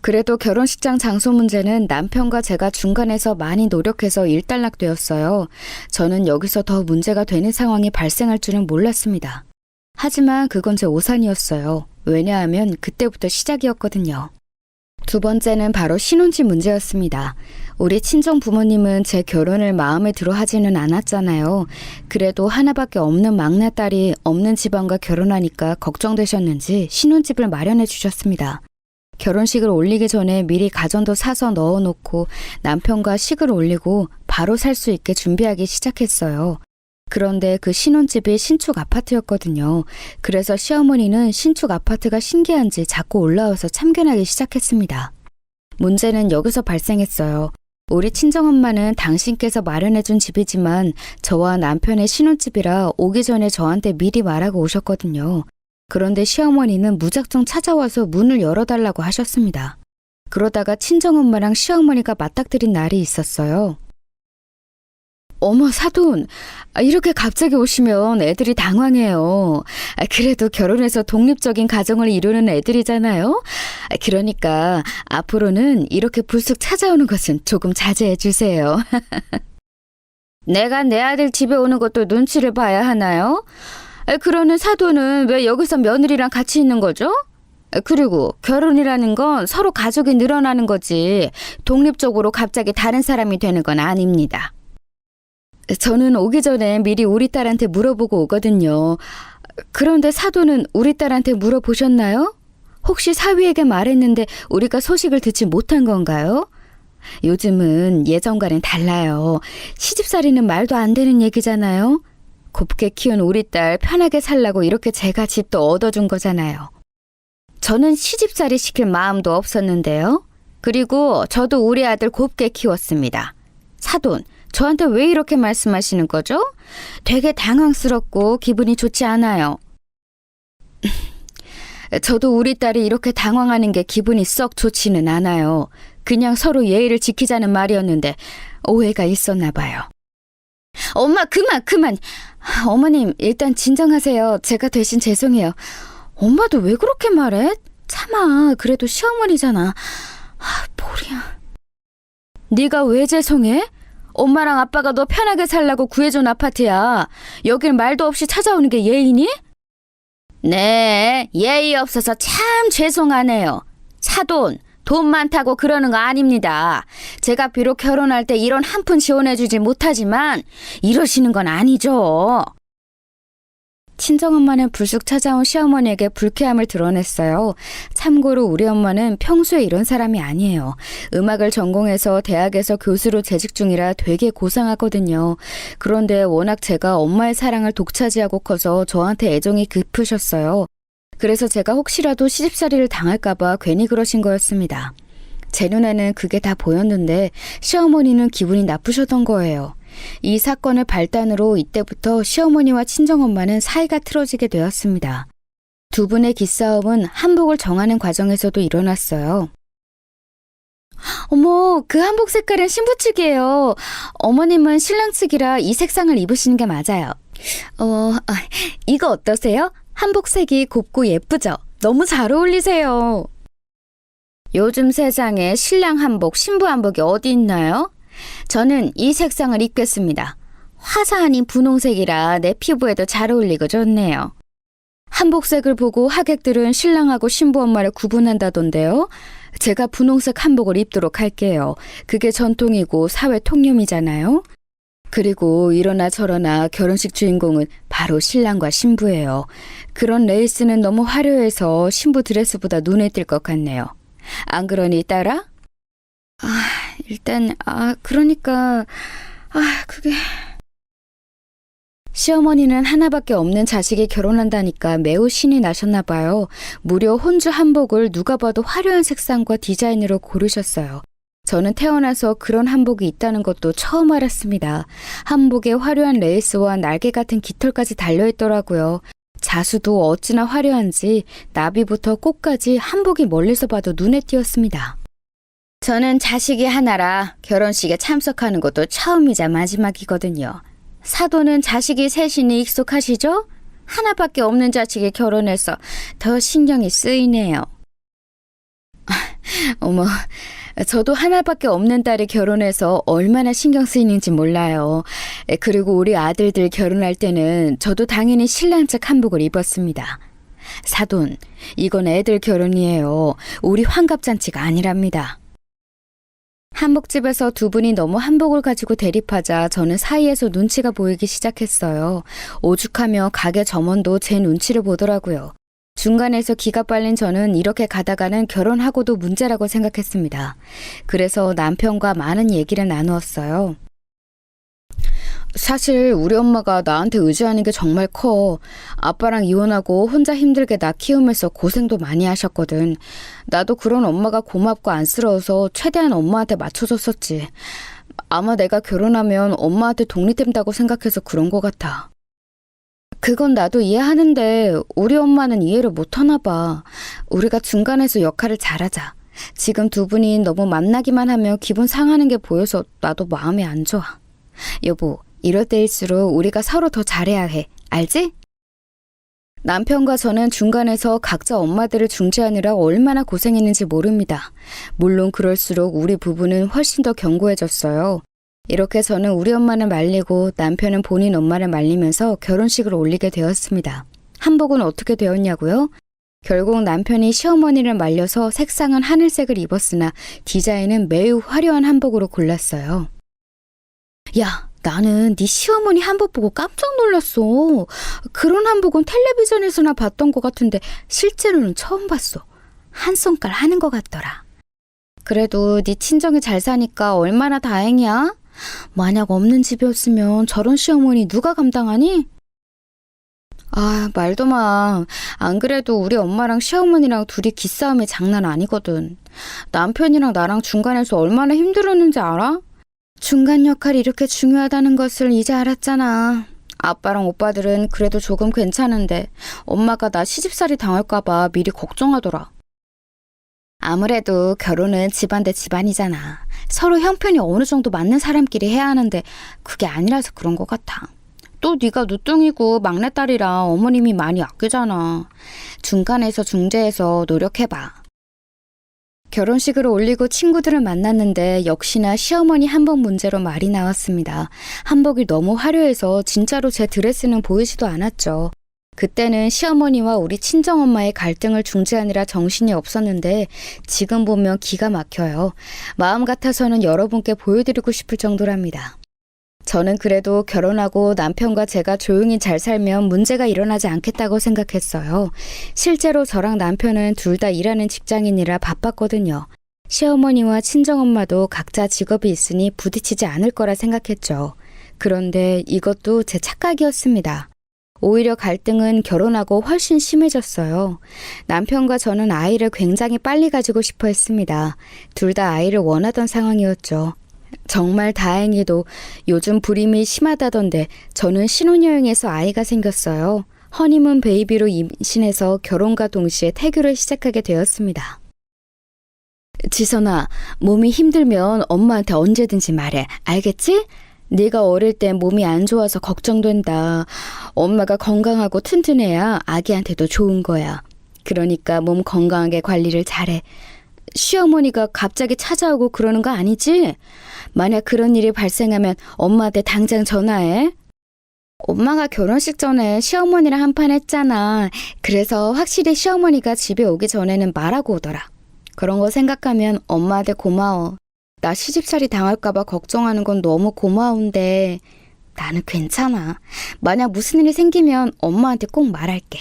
그래도 결혼식장 장소 문제는 남편과 제가 중간에서 많이 노력해서 일단락되었어요. 저는 여기서 더 문제가 되는 상황이 발생할 줄은 몰랐습니다. 하지만 그건 제 오산이었어요. 왜냐하면 그때부터 시작이었거든요. 두 번째는 바로 신혼집 문제였습니다. 우리 친정 부모님은 제 결혼을 마음에 들어 하지는 않았잖아요. 그래도 하나밖에 없는 막내딸이 없는 집안과 결혼하니까 걱정되셨는지 신혼집을 마련해 주셨습니다. 결혼식을 올리기 전에 미리 가전도 사서 넣어놓고 남편과 식을 올리고 바로 살 수 있게 준비하기 시작했어요. 그런데 그 신혼집이 신축 아파트였거든요. 그래서 시어머니는 신축 아파트가 신기한지 자꾸 올라와서 참견하기 시작했습니다. 문제는 여기서 발생했어요. 우리 친정엄마는 당신께서 마련해준 집이지만 저와 남편의 신혼집이라 오기 전에 저한테 미리 말하고 오셨거든요. 그런데 시어머니는 무작정 찾아와서 문을 열어달라고 하셨습니다. 그러다가 친정엄마랑 시어머니가 맞닥뜨린 날이 있었어요. 어머, 사돈. 이렇게 갑자기 오시면 애들이 당황해요. 그래도 결혼해서 독립적인 가정을 이루는 애들이잖아요. 그러니까 앞으로는 이렇게 불쑥 찾아오는 것은 조금 자제해 주세요. 내가 내 아들 집에 오는 것도 눈치를 봐야 하나요? 그러는 사돈은 왜 여기서 며느리랑 같이 있는 거죠? 그리고 결혼이라는 건 서로 가족이 늘어나는 거지 독립적으로 갑자기 다른 사람이 되는 건 아닙니다. 저는 오기 전에 미리 우리 딸한테 물어보고 오거든요. 그런데 사돈은 우리 딸한테 물어보셨나요? 혹시 사위에게 말했는데 우리가 소식을 듣지 못한 건가요? 요즘은 예전과는 달라요. 시집살이는 말도 안 되는 얘기잖아요. 곱게 키운 우리 딸 편하게 살라고 이렇게 제가 집도 얻어준 거잖아요. 저는 시집살이 시킬 마음도 없었는데요. 그리고 저도 우리 아들 곱게 키웠습니다. 사돈, 저한테 왜 이렇게 말씀하시는 거죠? 되게 당황스럽고 기분이 좋지 않아요. 저도 우리 딸이 이렇게 당황하는 게 기분이 썩 좋지는 않아요. 그냥 서로 예의를 지키자는 말이었는데 오해가 있었나 봐요. 엄마, 그만. 어머님, 일단 진정하세요. 제가 대신 죄송해요. 엄마도 왜 그렇게 말해? 참아, 그래도 시어머니잖아. 보리야. 네가 왜 죄송해? 엄마랑 아빠가 너 편하게 살라고 구해준 아파트야. 여길 말도 없이 찾아오는 게 예의니? 네, 예의 없어서 참 죄송하네요. 사돈, 돈 많다고 그러는 거 아닙니다. 제가 비록 결혼할 때 이런 한 푼 지원해주지 못하지만 이러시는 건 아니죠. 친정엄마는 불쑥 찾아온 시어머니에게 불쾌함을 드러냈어요. 참고로 우리 엄마는 평소에 이런 사람이 아니에요. 음악을 전공해서 대학에서 교수로 재직 중이라 되게 고상하거든요. 그런데 워낙 제가 엄마의 사랑을 독차지하고 커서 저한테 애정이 깊으셨어요. 그래서 제가 혹시라도 시집살이를 당할까봐 괜히 그러신 거였습니다. 제 눈에는 그게 다 보였는데 시어머니는 기분이 나쁘셨던 거예요. 이 사건을 발단으로 이때부터 시어머니와 친정엄마는 사이가 틀어지게 되었습니다. 두 분의 기싸움은 한복을 정하는 과정에서도 일어났어요. 어머, 그 한복 색깔은 신부 측이에요. 어머님은 신랑 측이라 이 색상을 입으시는 게 맞아요. 이거 어떠세요? 한복색이 곱고 예쁘죠? 너무 잘 어울리세요. 요즘 세상에 신랑 한복, 신부 한복이 어디 있나요? 저는 이 색상을 입겠습니다. 화사한 분홍색이라 내 피부에도 잘 어울리고 좋네요. 한복색을 보고 하객들은 신랑하고 신부 엄마를 구분한다던데요. 제가 분홍색 한복을 입도록 할게요. 그게 전통이고 사회 통념이잖아요. 그리고 이러나 저러나 결혼식 주인공은 바로 신랑과 신부예요. 그런 레이스는 너무 화려해서 신부 드레스보다 눈에 띌 것 같네요. 안 그러니 딸아? 그게... 시어머니는 하나밖에 없는 자식이 결혼한다니까 매우 신이 나셨나 봐요. 무려 혼주 한복을 누가 봐도 화려한 색상과 디자인으로 고르셨어요. 저는 태어나서 그런 한복이 있다는 것도 처음 알았습니다. 한복에 화려한 레이스와 날개 같은 깃털까지 달려있더라고요. 자수도 어찌나 화려한지 나비부터 꽃까지 한복이 멀리서 봐도 눈에 띄었습니다. 저는 자식이 하나라 결혼식에 참석하는 것도 처음이자 마지막이거든요. 사돈은 자식이 셋이니 익숙하시죠? 하나밖에 없는 자식이 결혼해서 더 신경이 쓰이네요. 어머, 저도 하나밖에 없는 딸이 결혼해서 얼마나 신경 쓰이는지 몰라요. 그리고 우리 아들들 결혼할 때는 저도 당연히 신랑 측 한복을 입었습니다. 사돈, 이건 애들 결혼이에요. 우리 환갑잔치가 아니랍니다. 한복집에서 두 분이 너무 한복을 가지고 대립하자 저는 사이에서 눈치가 보이기 시작했어요. 오죽하며 가게 점원도 제 눈치를 보더라고요. 중간에서 기가 빨린 저는 이렇게 가다가는 결혼하고도 문제라고 생각했습니다. 그래서 남편과 많은 얘기를 나누었어요. 사실 우리 엄마가 나한테 의지하는 게 정말 커. 아빠랑 이혼하고 혼자 힘들게 나 키우면서 고생도 많이 하셨거든. 나도 그런 엄마가 고맙고 안쓰러워서 최대한 엄마한테 맞춰줬었지. 아마 내가 결혼하면 엄마한테 독립된다고 생각해서 그런 것 같아. 그건 나도 이해하는데 우리 엄마는 이해를 못하나 봐. 우리가 중간에서 역할을 잘하자. 지금 두 분이 너무 만나기만 하며 기분 상하는 게 보여서 나도 마음이 안 좋아. 여보, 이럴 때일수록 우리가 서로 더 잘해야 해. 알지? 남편과 저는 중간에서 각자 엄마들을 중재하느라 얼마나 고생했는지 모릅니다. 물론 그럴수록 우리 부부는 훨씬 더 견고해졌어요. 이렇게 저는 우리 엄마를 말리고 남편은 본인 엄마를 말리면서 결혼식을 올리게 되었습니다. 한복은 어떻게 되었냐고요? 결국 남편이 시어머니를 말려서 색상은 하늘색을 입었으나 디자인은 매우 화려한 한복으로 골랐어요. 야, 나는 네 시어머니 한복 보고 깜짝 놀랐어. 그런 한복은 텔레비전에서나 봤던 것 같은데 실제로는 처음 봤어. 한 손깔 하는 것 같더라. 그래도 네 친정이 잘 사니까 얼마나 다행이야? 만약 없는 집이었으면 저런 시어머니 누가 감당하니? 아, 말도 마. 안 그래도 우리 엄마랑 시어머니랑 둘이 기싸움이 장난 아니거든. 남편이랑 나랑 중간에서 얼마나 힘들었는지 알아? 중간 역할이 이렇게 중요하다는 것을 이제 알았잖아. 아빠랑 오빠들은 그래도 조금 괜찮은데 엄마가 나 시집살이 당할까봐 미리 걱정하더라. 아무래도 결혼은 집안 대 집안이잖아. 서로 형편이 어느 정도 맞는 사람끼리 해야 하는데 그게 아니라서 그런 것 같아. 또 네가 누뚱이고 막내딸이라 어머님이 많이 아끼잖아. 중간에서 중재해서 노력해봐. 결혼식을 올리고 친구들을 만났는데 역시나 시어머니 한복 문제로 말이 나왔습니다. 한복이 너무 화려해서 진짜로 제 드레스는 보이지도 않았죠. 그때는 시어머니와 우리 친정엄마의 갈등을 중재하느라 정신이 없었는데 지금 보면 기가 막혀요. 마음 같아서는 여러분께 보여드리고 싶을 정도랍니다. 저는 그래도 결혼하고 남편과 제가 조용히 잘 살면 문제가 일어나지 않겠다고 생각했어요. 실제로 저랑 남편은 둘 다 일하는 직장인이라 바빴거든요. 시어머니와 친정엄마도 각자 직업이 있으니 부딪히지 않을 거라 생각했죠. 그런데 이것도 제 착각이었습니다. 오히려 갈등은 결혼하고 훨씬 심해졌어요. 남편과 저는 아이를 굉장히 빨리 가지고 싶어 했습니다. 둘 다 아이를 원하던 상황이었죠. 정말 다행히도 요즘 불임이 심하다던데 저는 신혼여행에서 아이가 생겼어요. 허니문 베이비로 임신해서 결혼과 동시에 태교를 시작하게 되었습니다. 지선아, 몸이 힘들면 엄마한테 언제든지 말해. 알겠지? 네가 어릴 때 몸이 안 좋아서 걱정된다. 엄마가 건강하고 튼튼해야 아기한테도 좋은 거야. 그러니까 몸 건강하게 관리를 잘해. 시어머니가 갑자기 찾아오고 그러는 거 아니지? 만약 그런 일이 발생하면 엄마한테 당장 전화해. 엄마가 결혼식 전에 시어머니랑 한판 했잖아. 그래서 확실히 시어머니가 집에 오기 전에는 말하고 오더라. 그런 거 생각하면 엄마한테 고마워. 나 시집살이 당할까봐 걱정하는 건 너무 고마운데 나는 괜찮아. 만약 무슨 일이 생기면 엄마한테 꼭 말할게.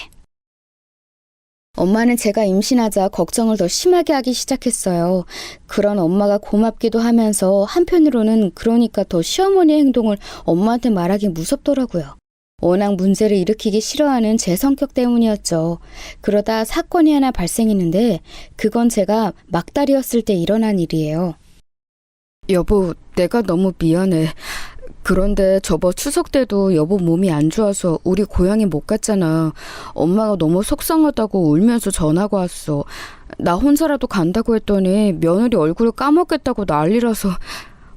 엄마는 제가 임신하자 걱정을 더 심하게 하기 시작했어요. 그런 엄마가 고맙기도 하면서 한편으로는 그러니까 더 시어머니의 행동을 엄마한테 말하기 무섭더라고요. 워낙 문제를 일으키기 싫어하는 제 성격 때문이었죠. 그러다 사건이 하나 발생했는데 그건 제가 막달이었을 때 일어난 일이에요. 여보, 내가 너무 미안해. 그런데 저번 추석 때도 여보 몸이 안 좋아서 우리 고향에 못 갔잖아. 엄마가 너무 속상하다고 울면서 전화가 왔어. 나 혼자라도 간다고 했더니 며느리 얼굴을 까먹겠다고 난리라서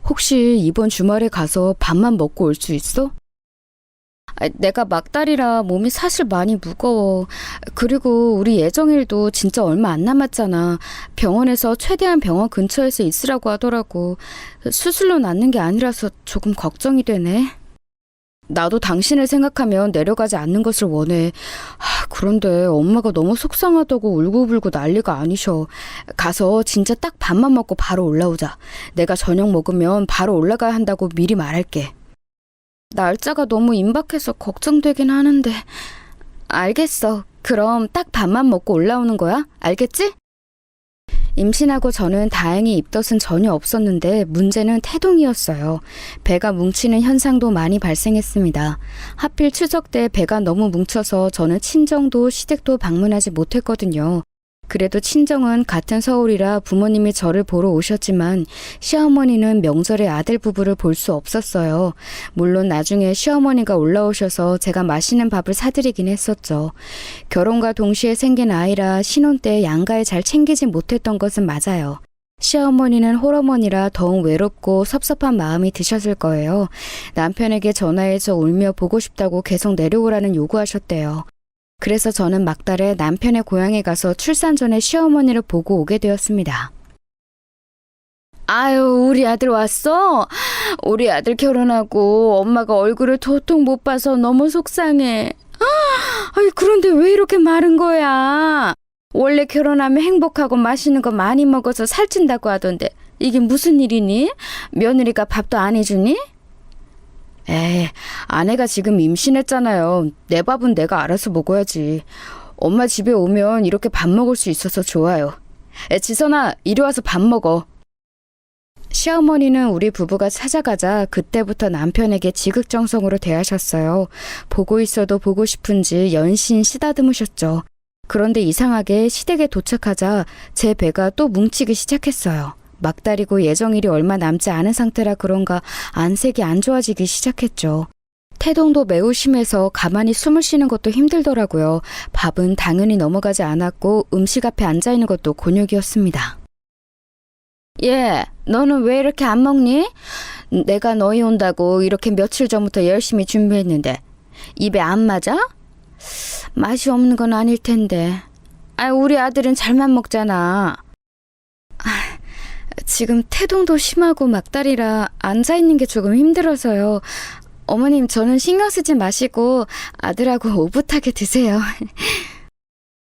혹시 이번 주말에 가서 밥만 먹고 올 수 있어? 내가 막달이라 몸이 사실 많이 무거워. 그리고 우리 예정일도 진짜 얼마 안 남았잖아. 병원에서 최대한 병원 근처에서 있으라고 하더라고. 수술로 낫는 게 아니라서 조금 걱정이 되네. 나도 당신을 생각하면 내려가지 않는 것을 원해. 그런데 엄마가 너무 속상하다고 울고불고 난리가 아니셔. 가서 진짜 딱 밥만 먹고 바로 올라오자. 내가 저녁 먹으면 바로 올라가야 한다고 미리 말할게. 날짜가 너무 임박해서 걱정되긴 하는데. 알겠어. 그럼 딱 밥만 먹고 올라오는 거야? 알겠지? 임신하고 저는 다행히 입덧은 전혀 없었는데 문제는 태동이었어요. 배가 뭉치는 현상도 많이 발생했습니다. 하필 추석 때 배가 너무 뭉쳐서 저는 친정도 시댁도 방문하지 못했거든요. 그래도 친정은 같은 서울이라 부모님이 저를 보러 오셨지만 시어머니는 명절에 아들 부부를 볼 수 없었어요. 물론 나중에 시어머니가 올라오셔서 제가 맛있는 밥을 사드리긴 했었죠. 결혼과 동시에 생긴 아이라 신혼 때 양가에 잘 챙기지 못했던 것은 맞아요. 시어머니는 홀어머니라 더욱 외롭고 섭섭한 마음이 드셨을 거예요. 남편에게 전화해서 울며 보고 싶다고 계속 내려오라는 요구하셨대요. 그래서 저는 막달에 남편의 고향에 가서 출산 전에 시어머니를 보고 오게 되었습니다. 아유, 우리 아들 왔어? 우리 아들 결혼하고 엄마가 얼굴을 도통 못 봐서 너무 속상해. 아이, 그런데 왜 이렇게 마른 거야? 원래 결혼하면 행복하고 맛있는 거 많이 먹어서 살찐다고 하던데 이게 무슨 일이니? 며느리가 밥도 안 해주니? 에이, 아내가 지금 임신했잖아요. 내 밥은 내가 알아서 먹어야지. 엄마 집에 오면 이렇게 밥 먹을 수 있어서 좋아요. 지선아, 이리 와서 밥 먹어. 시어머니는 우리 부부가 찾아가자 그때부터 남편에게 지극정성으로 대하셨어요. 보고 있어도 보고 싶은지 연신 쓰다듬으셨죠. 그런데 이상하게 시댁에 도착하자 제 배가 또 뭉치기 시작했어요. 막달이고 예정일이 얼마 남지 않은 상태라 그런가 안색이 안 좋아지기 시작했죠. 태동도 매우 심해서 가만히 숨을 쉬는 것도 힘들더라고요. 밥은 당연히 넘어가지 않았고 음식 앞에 앉아있는 것도 곤욕이었습니다. 예, 너는 왜 이렇게 안 먹니? 내가 너희 온다고 이렇게 며칠 전부터 열심히 준비했는데 입에 안 맞아? 맛이 없는 건 아닐 텐데. 우리 아들은 잘만 먹잖아. 지금 태동도 심하고 막달이라 앉아있는 게 조금 힘들어서요. 어머님, 저는 신경 쓰지 마시고 아들하고 오붓하게 드세요.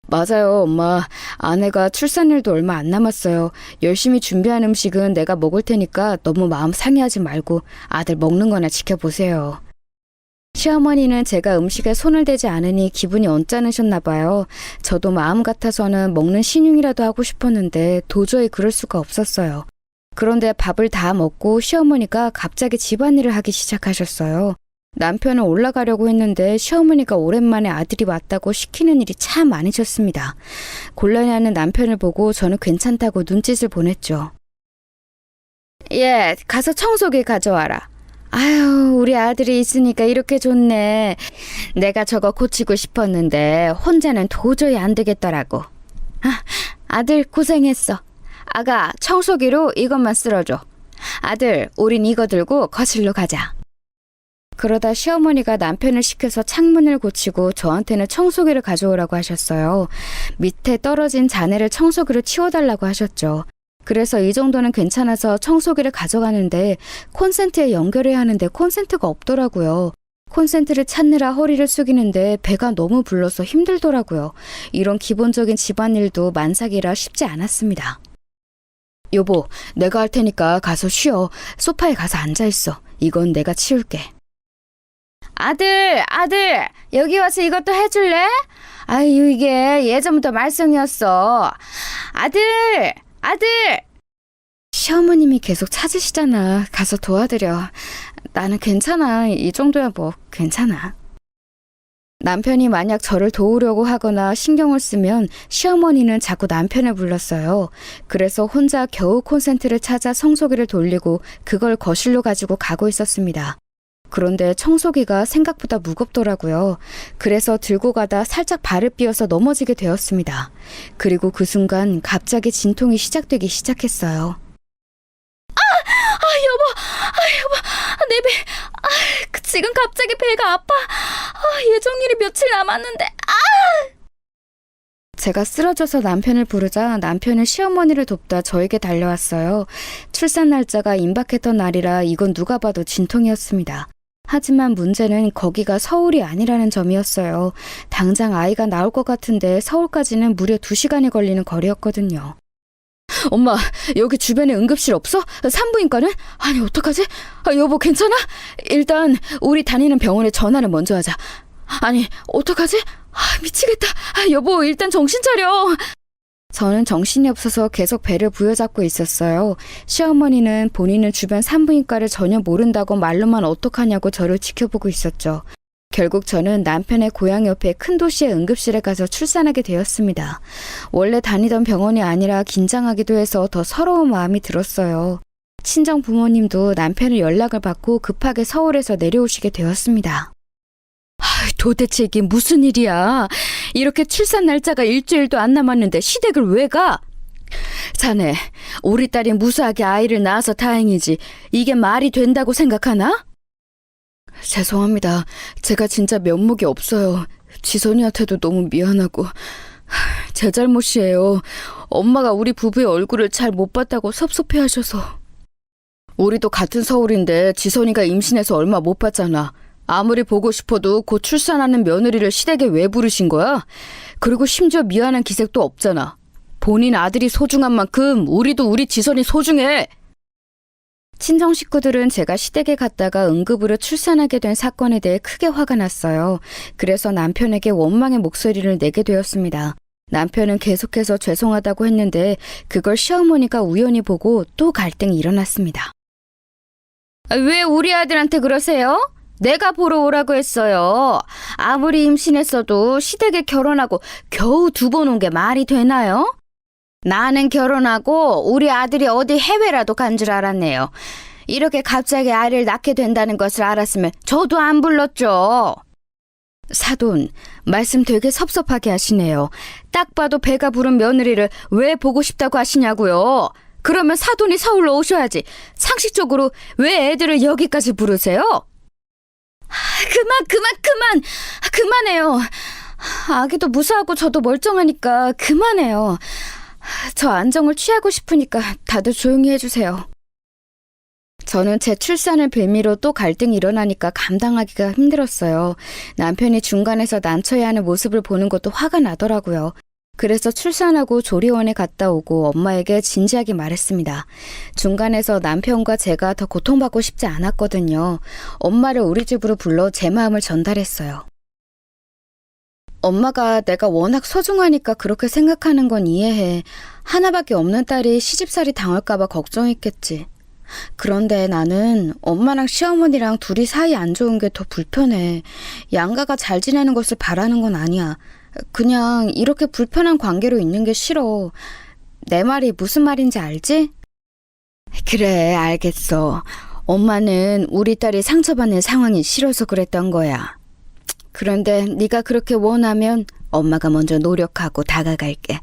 맞아요, 엄마. 아내가 출산일도 얼마 안 남았어요. 열심히 준비한 음식은 내가 먹을 테니까 너무 마음 상해하지 말고 아들 먹는 거나 지켜보세요. 시어머니는 제가 음식에 손을 대지 않으니 기분이 언짢으셨나 봐요. 저도 마음 같아서는 먹는 신용이라도 하고 싶었는데 도저히 그럴 수가 없었어요. 그런데 밥을 다 먹고 시어머니가 갑자기 집안일을 하기 시작하셨어요. 남편은 올라가려고 했는데 시어머니가 오랜만에 아들이 왔다고 시키는 일이 참 많으셨습니다. 곤란해하는 남편을 보고 저는 괜찮다고 눈짓을 보냈죠. 예, 가서 청소기 가져와라. 아유, 우리 아들이 있으니까 이렇게 좋네. 내가 저거 고치고 싶었는데 혼자는 도저히 안 되겠더라고. 아들 고생했어. 아가, 청소기로 이것만 쓸어줘. 아들, 우린 이거 들고 거실로 가자. 그러다 시어머니가 남편을 시켜서 창문을 고치고 저한테는 청소기를 가져오라고 하셨어요. 밑에 떨어진 잔해를 청소기로 치워달라고 하셨죠. 그래서 이 정도는 괜찮아서 청소기를 가져가는데 콘센트에 연결해야 하는데 콘센트가 없더라고요. 콘센트를 찾느라 허리를 숙이는데 배가 너무 불러서 힘들더라고요. 이런 기본적인 집안일도 만삭이라 쉽지 않았습니다. 여보, 내가 할 테니까 가서 쉬어. 소파에 가서 앉아있어. 이건 내가 치울게. 아들, 여기 와서 이것도 해줄래? 아유, 이게 예전부터 말썽이었어. 아들! 시어머님이 계속 찾으시잖아. 가서 도와드려. 나는 괜찮아. 이 정도야 뭐 괜찮아. 남편이 만약 저를 도우려고 하거나 신경을 쓰면 시어머니는 자꾸 남편을 불렀어요. 그래서 혼자 겨우 콘센트를 찾아 청소기를 돌리고 그걸 거실로 가지고 가고 있었습니다. 그런데 청소기가 생각보다 무겁더라고요. 그래서 들고 가다 살짝 발을 삐어서 넘어지게 되었습니다. 그리고 그 순간 갑자기 진통이 시작되기 시작했어요. 여보, 내 배, 지금 갑자기 배가 아파. 예정일이 며칠 남았는데, 제가 쓰러져서 남편을 부르자 남편은 시어머니를 돕다 저에게 달려왔어요. 출산 날짜가 임박했던 날이라 이건 누가 봐도 진통이었습니다. 하지만 문제는 거기가 서울이 아니라는 점이었어요. 당장 아이가 나올 것 같은데 서울까지는 무려 2시간이 걸리는 거리였거든요. 엄마, 여기 주변에 응급실 없어? 산부인과는? 아니, 어떡하지? 여보, 괜찮아? 일단 우리 다니는 병원에 전화를 먼저 하자. 아니, 어떡하지? 미치겠다. 여보, 일단 정신 차려. 저는 정신이 없어서 계속 배를 부여잡고 있었어요. 시어머니는 본인은 주변 산부인과를 전혀 모른다고 말로만 어떡하냐고 저를 지켜보고 있었죠. 결국 저는 남편의 고향 옆에 큰 도시의 응급실에 가서 출산하게 되었습니다. 원래 다니던 병원이 아니라 긴장하기도 해서 더 서러운 마음이 들었어요. 친정 부모님도 남편의 연락을 받고 급하게 서울에서 내려오시게 되었습니다. 도대체 이게 무슨 일이야? 이렇게 출산 날짜가 일주일도 안 남았는데 시댁을 왜 가? 자네, 우리 딸이 무사하게 아이를 낳아서 다행이지. 이게 말이 된다고 생각하나? 죄송합니다. 제가 진짜 면목이 없어요. 지선이한테도 너무 미안하고. 제 잘못이에요. 엄마가 우리 부부의 얼굴을 잘 못 봤다고 섭섭해하셔서. 우리도 같은 서울인데 지선이가 임신해서 얼마 못 봤잖아. 아무리 보고 싶어도 곧 출산하는 며느리를 시댁에 왜 부르신 거야? 그리고 심지어 미안한 기색도 없잖아. 본인 아들이 소중한 만큼 우리도 우리 지선이 소중해. 친정 식구들은 제가 시댁에 갔다가 응급으로 출산하게 된 사건에 대해 크게 화가 났어요. 그래서 남편에게 원망의 목소리를 내게 되었습니다. 남편은 계속해서 죄송하다고 했는데 그걸 시어머니가 우연히 보고 또 갈등이 일어났습니다. 왜 우리 아들한테 그러세요? 내가 보러 오라고 했어요. 아무리 임신했어도 시댁에 결혼하고 겨우 2번 온 게 말이 되나요? 나는 결혼하고 우리 아들이 어디 해외라도 간 줄 알았네요. 이렇게 갑자기 아이를 낳게 된다는 것을 알았으면 저도 안 불렀죠. 사돈, 말씀 되게 섭섭하게 하시네요. 딱 봐도 배가 부른 며느리를 왜 보고 싶다고 하시냐고요. 그러면 사돈이 서울로 오셔야지. 상식적으로 왜 애들을 여기까지 부르세요? 그만해요. 아기도 무사하고 저도 멀쩡하니까 그만해요. 저 안정을 취하고 싶으니까 다들 조용히 해주세요. 저는 제 출산을 빌미로 또 갈등이 일어나니까 감당하기가 힘들었어요. 남편이 중간에서 난처해하는 모습을 보는 것도 화가 나더라고요. 그래서 출산하고 조리원에 갔다 오고 엄마에게 진지하게 말했습니다. 중간에서 남편과 제가 더 고통받고 싶지 않았거든요. 엄마를 우리 집으로 불러 제 마음을 전달했어요. 엄마가 내가 워낙 소중하니까 그렇게 생각하는 건 이해해. 하나밖에 없는 딸이 시집살이 당할까봐 걱정했겠지. 그런데 나는 엄마랑 시어머니랑 둘이 사이 안 좋은 게 더 불편해. 양가가 잘 지내는 것을 바라는 건 아니야. 그냥 이렇게 불편한 관계로 있는 게 싫어. 내 말이 무슨 말인지 알지? 그래, 알겠어. 엄마는 우리 딸이 상처받는 상황이 싫어서 그랬던 거야. 그런데 네가 그렇게 원하면 엄마가 먼저 노력하고 다가갈게.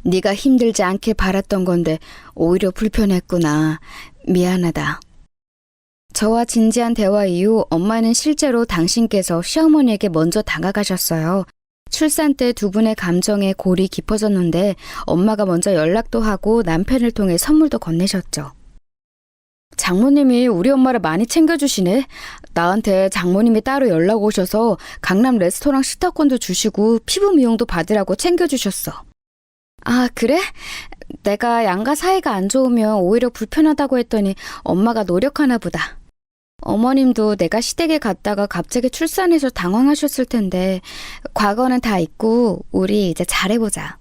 네가 힘들지 않게 바랐던 건데 오히려 불편했구나. 미안하다. 저와 진지한 대화 이후 엄마는 실제로 당신께서 시어머니에게 먼저 다가가셨어요. 출산 때 2분의 감정에 골이 깊어졌는데 엄마가 먼저 연락도 하고 남편을 통해 선물도 건네셨죠. 장모님이 우리 엄마를 많이 챙겨주시네. 나한테 장모님이 따로 연락 오셔서 강남 레스토랑 식탁권도 주시고 피부 미용도 받으라고 챙겨주셨어. 아, 그래? 내가 양가 사이가 안 좋으면 오히려 불편하다고 했더니 엄마가 노력하나 보다. 어머님도 내가 시댁에 갔다가 갑자기 출산해서 당황하셨을 텐데 과거는 다 잊고 우리 이제 잘해보자.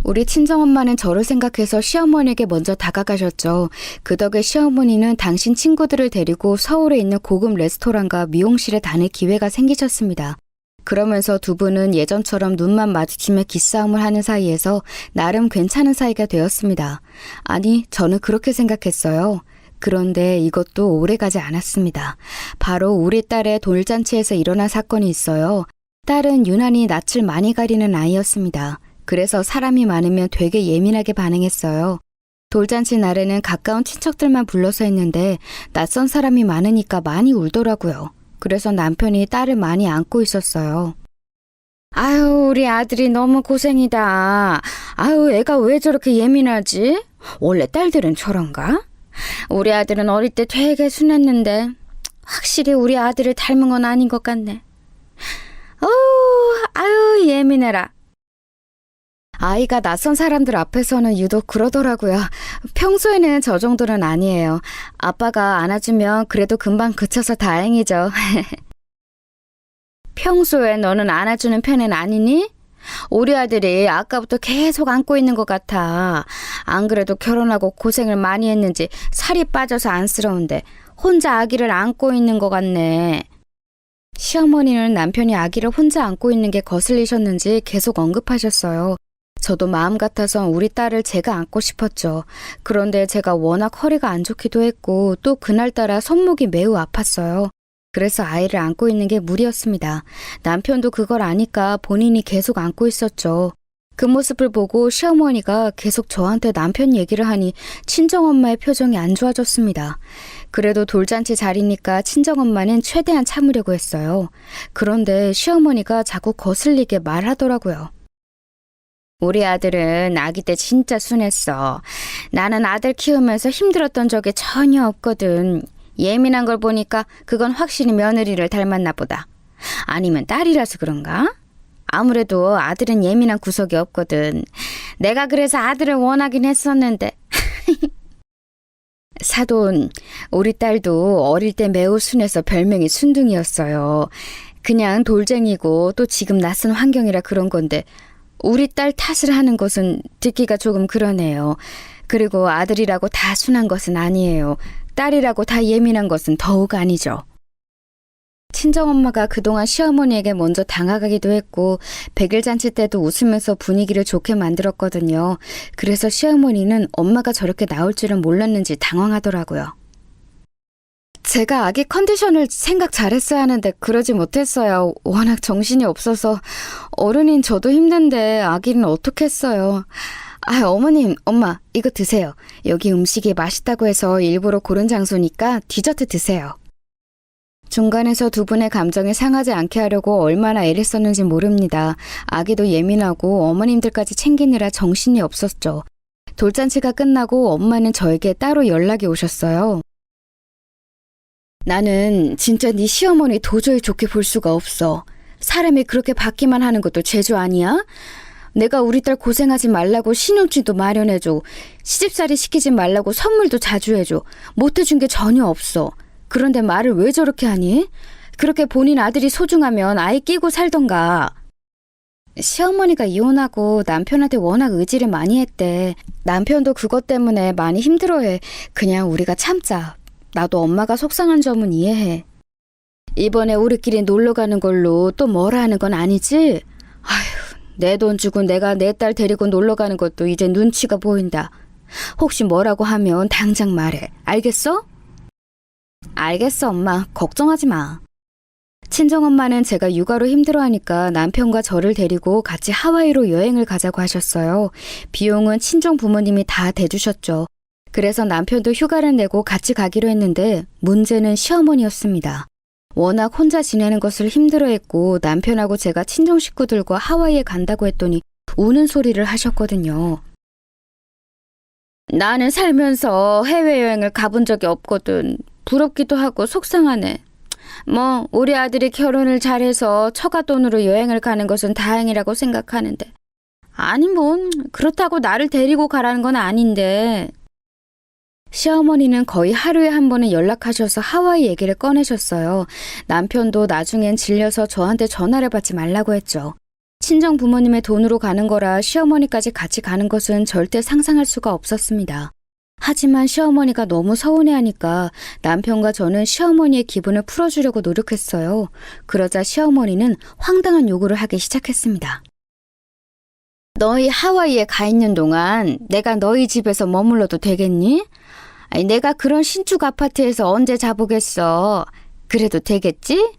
우리 친정엄마는 저를 생각해서 시어머니에게 먼저 다가가셨죠. 그 덕에 시어머니는 당신 친구들을 데리고 서울에 있는 고급 레스토랑과 미용실에 다닐 기회가 생기셨습니다. 그러면서 2분은 예전처럼 눈만 마주치며 기싸움을 하는 사이에서 나름 괜찮은 사이가 되었습니다. 아니, 저는 그렇게 생각했어요. 그런데 이것도 오래가지 않았습니다. 바로 우리 딸의 돌잔치에서 일어난 사건이 있어요. 딸은 유난히 낯을 많이 가리는 아이였습니다. 그래서 사람이 많으면 되게 예민하게 반응했어요. 돌잔치 날에는 가까운 친척들만 불러서 했는데 낯선 사람이 많으니까 많이 울더라고요. 그래서 남편이 딸을 많이 안고 있었어요. 아유, 우리 아들이 너무 고생이다. 아유, 애가 왜 저렇게 예민하지? 원래 딸들은 저런가? 우리 아들은 어릴 때 되게 순했는데 확실히 우리 아들을 닮은 건 아닌 것 같네. 아유, 예민해라. 아이가 낯선 사람들 앞에서는 유독 그러더라고요. 평소에는 저 정도는 아니에요. 아빠가 안아주면 그래도 금방 그쳐서 다행이죠. 평소에 너는 안아주는 편은 아니니? 우리 아들이 아까부터 계속 안고 있는 것 같아. 안 그래도 결혼하고 고생을 많이 했는지 살이 빠져서 안쓰러운데 혼자 아기를 안고 있는 것 같네. 시어머니는 남편이 아기를 혼자 안고 있는 게 거슬리셨는지 계속 언급하셨어요. 저도 마음 같아서 우리 딸을 제가 안고 싶었죠. 그런데 제가 워낙 허리가 안 좋기도 했고 또 그날따라 손목이 매우 아팠어요. 그래서 아이를 안고 있는 게 무리였습니다. 남편도 그걸 아니까 본인이 계속 안고 있었죠. 그 모습을 보고 시어머니가 계속 저한테 남편 얘기를 하니 친정엄마의 표정이 안 좋아졌습니다. 그래도 돌잔치 자리니까 친정엄마는 최대한 참으려고 했어요. 그런데 시어머니가 자꾸 거슬리게 말하더라고요. 우리 아들은 아기 때 진짜 순했어. 나는 아들 키우면서 힘들었던 적이 전혀 없거든. 예민한 걸 보니까 그건 확실히 며느리를 닮았나 보다. 아니면 딸이라서 그런가? 아무래도 아들은 예민한 구석이 없거든. 내가 그래서 아들을 원하긴 했었는데. 사돈, 우리 딸도 어릴 때 매우 순해서 별명이 순둥이였어요. 그냥 돌쟁이고 또 지금 낯선 환경이라 그런 건데 우리 딸 탓을 하는 것은 듣기가 조금 그러네요. 그리고 아들이라고 다 순한 것은 아니에요. 딸이라고 다 예민한 것은 더욱 아니죠. 친정엄마가 그동안 시어머니에게 먼저 다가가기도 했고 100일 잔치 때도 웃으면서 분위기를 좋게 만들었거든요. 그래서 시어머니는 엄마가 저렇게 나올 줄은 몰랐는지 당황하더라고요. 제가 아기 컨디션을 생각 잘했어야 하는데 그러지 못했어요. 워낙 정신이 없어서. 어른인 저도 힘든데 아기는 어떻겠어요. 어머님, 엄마, 이거 드세요. 여기 음식이 맛있다고 해서 일부러 고른 장소니까 디저트 드세요. 중간에서 두 분의 감정이 상하지 않게 하려고 얼마나 애를 썼는지 모릅니다. 아기도 예민하고 어머님들까지 챙기느라 정신이 없었죠. 돌잔치가 끝나고 엄마는 저에게 따로 연락이 오셨어요. 나는 진짜 네 시어머니 도저히 좋게 볼 수가 없어. 사람이 그렇게 받기만 하는 것도 재주 아니야? 내가 우리 딸 고생하지 말라고 신혼집도 마련해줘. 시집살이 시키지 말라고 선물도 자주 해줘. 못해준 게 전혀 없어. 그런데 말을 왜 저렇게 하니? 그렇게 본인 아들이 소중하면 아이 끼고 살던가. 시어머니가 이혼하고 남편한테 워낙 의지를 많이 했대. 남편도 그것 때문에 많이 힘들어해. 그냥 우리가 참자. 나도 엄마가 속상한 점은 이해해. 이번에 우리끼리 놀러 가는 걸로 또 뭐라 하는 건 아니지? 아휴, 내 돈 주고 내가 내 딸 데리고 놀러 가는 것도 이제 눈치가 보인다. 혹시 뭐라고 하면 당장 말해. 알겠어? 알겠어, 엄마. 걱정하지 마. 친정엄마는 제가 육아로 힘들어하니까 남편과 저를 데리고 같이 하와이로 여행을 가자고 하셨어요. 비용은 친정 부모님이 다 대주셨죠. 그래서 남편도 휴가를 내고 같이 가기로 했는데 문제는 시어머니였습니다. 워낙 혼자 지내는 것을 힘들어했고 남편하고 제가 친정 식구들과 하와이에 간다고 했더니 우는 소리를 하셨거든요. 나는 살면서 해외여행을 가본 적이 없거든. 부럽기도 하고 속상하네. 뭐 우리 아들이 결혼을 잘해서 처가 돈으로 여행을 가는 것은 다행이라고 생각하는데 아니 그렇다고 나를 데리고 가라는 건 아닌데. 시어머니는 거의 하루에 한 번은 연락하셔서 하와이 얘기를 꺼내셨어요. 남편도 나중엔 질려서 저한테 전화를 받지 말라고 했죠. 친정 부모님의 돈으로 가는 거라 시어머니까지 같이 가는 것은 절대 상상할 수가 없었습니다. 하지만 시어머니가 너무 서운해하니까 남편과 저는 시어머니의 기분을 풀어주려고 노력했어요. 그러자 시어머니는 황당한 요구를 하기 시작했습니다. 너희 하와이에 가 있는 동안 내가 너희 집에서 머물러도 되겠니? 아니, 내가 그런 신축 아파트에서 언제 자보겠어. 그래도 되겠지?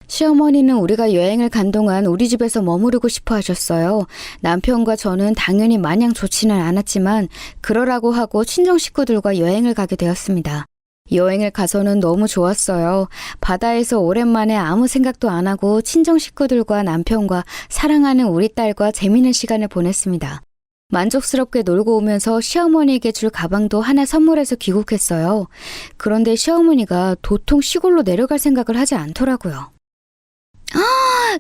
시어머니는 우리가 여행을 간 동안 우리 집에서 머무르고 싶어 하셨어요. 남편과 저는 당연히 마냥 좋지는 않았지만 그러라고 하고 친정 식구들과 여행을 가게 되었습니다. 여행을 가서는 너무 좋았어요. 바다에서 오랜만에 아무 생각도 안 하고 친정 식구들과 남편과 사랑하는 우리 딸과 재미있는 시간을 보냈습니다. 만족스럽게 놀고 오면서 시어머니에게 줄 가방도 하나 선물해서 귀국했어요. 그런데 시어머니가 도통 시골로 내려갈 생각을 하지 않더라고요.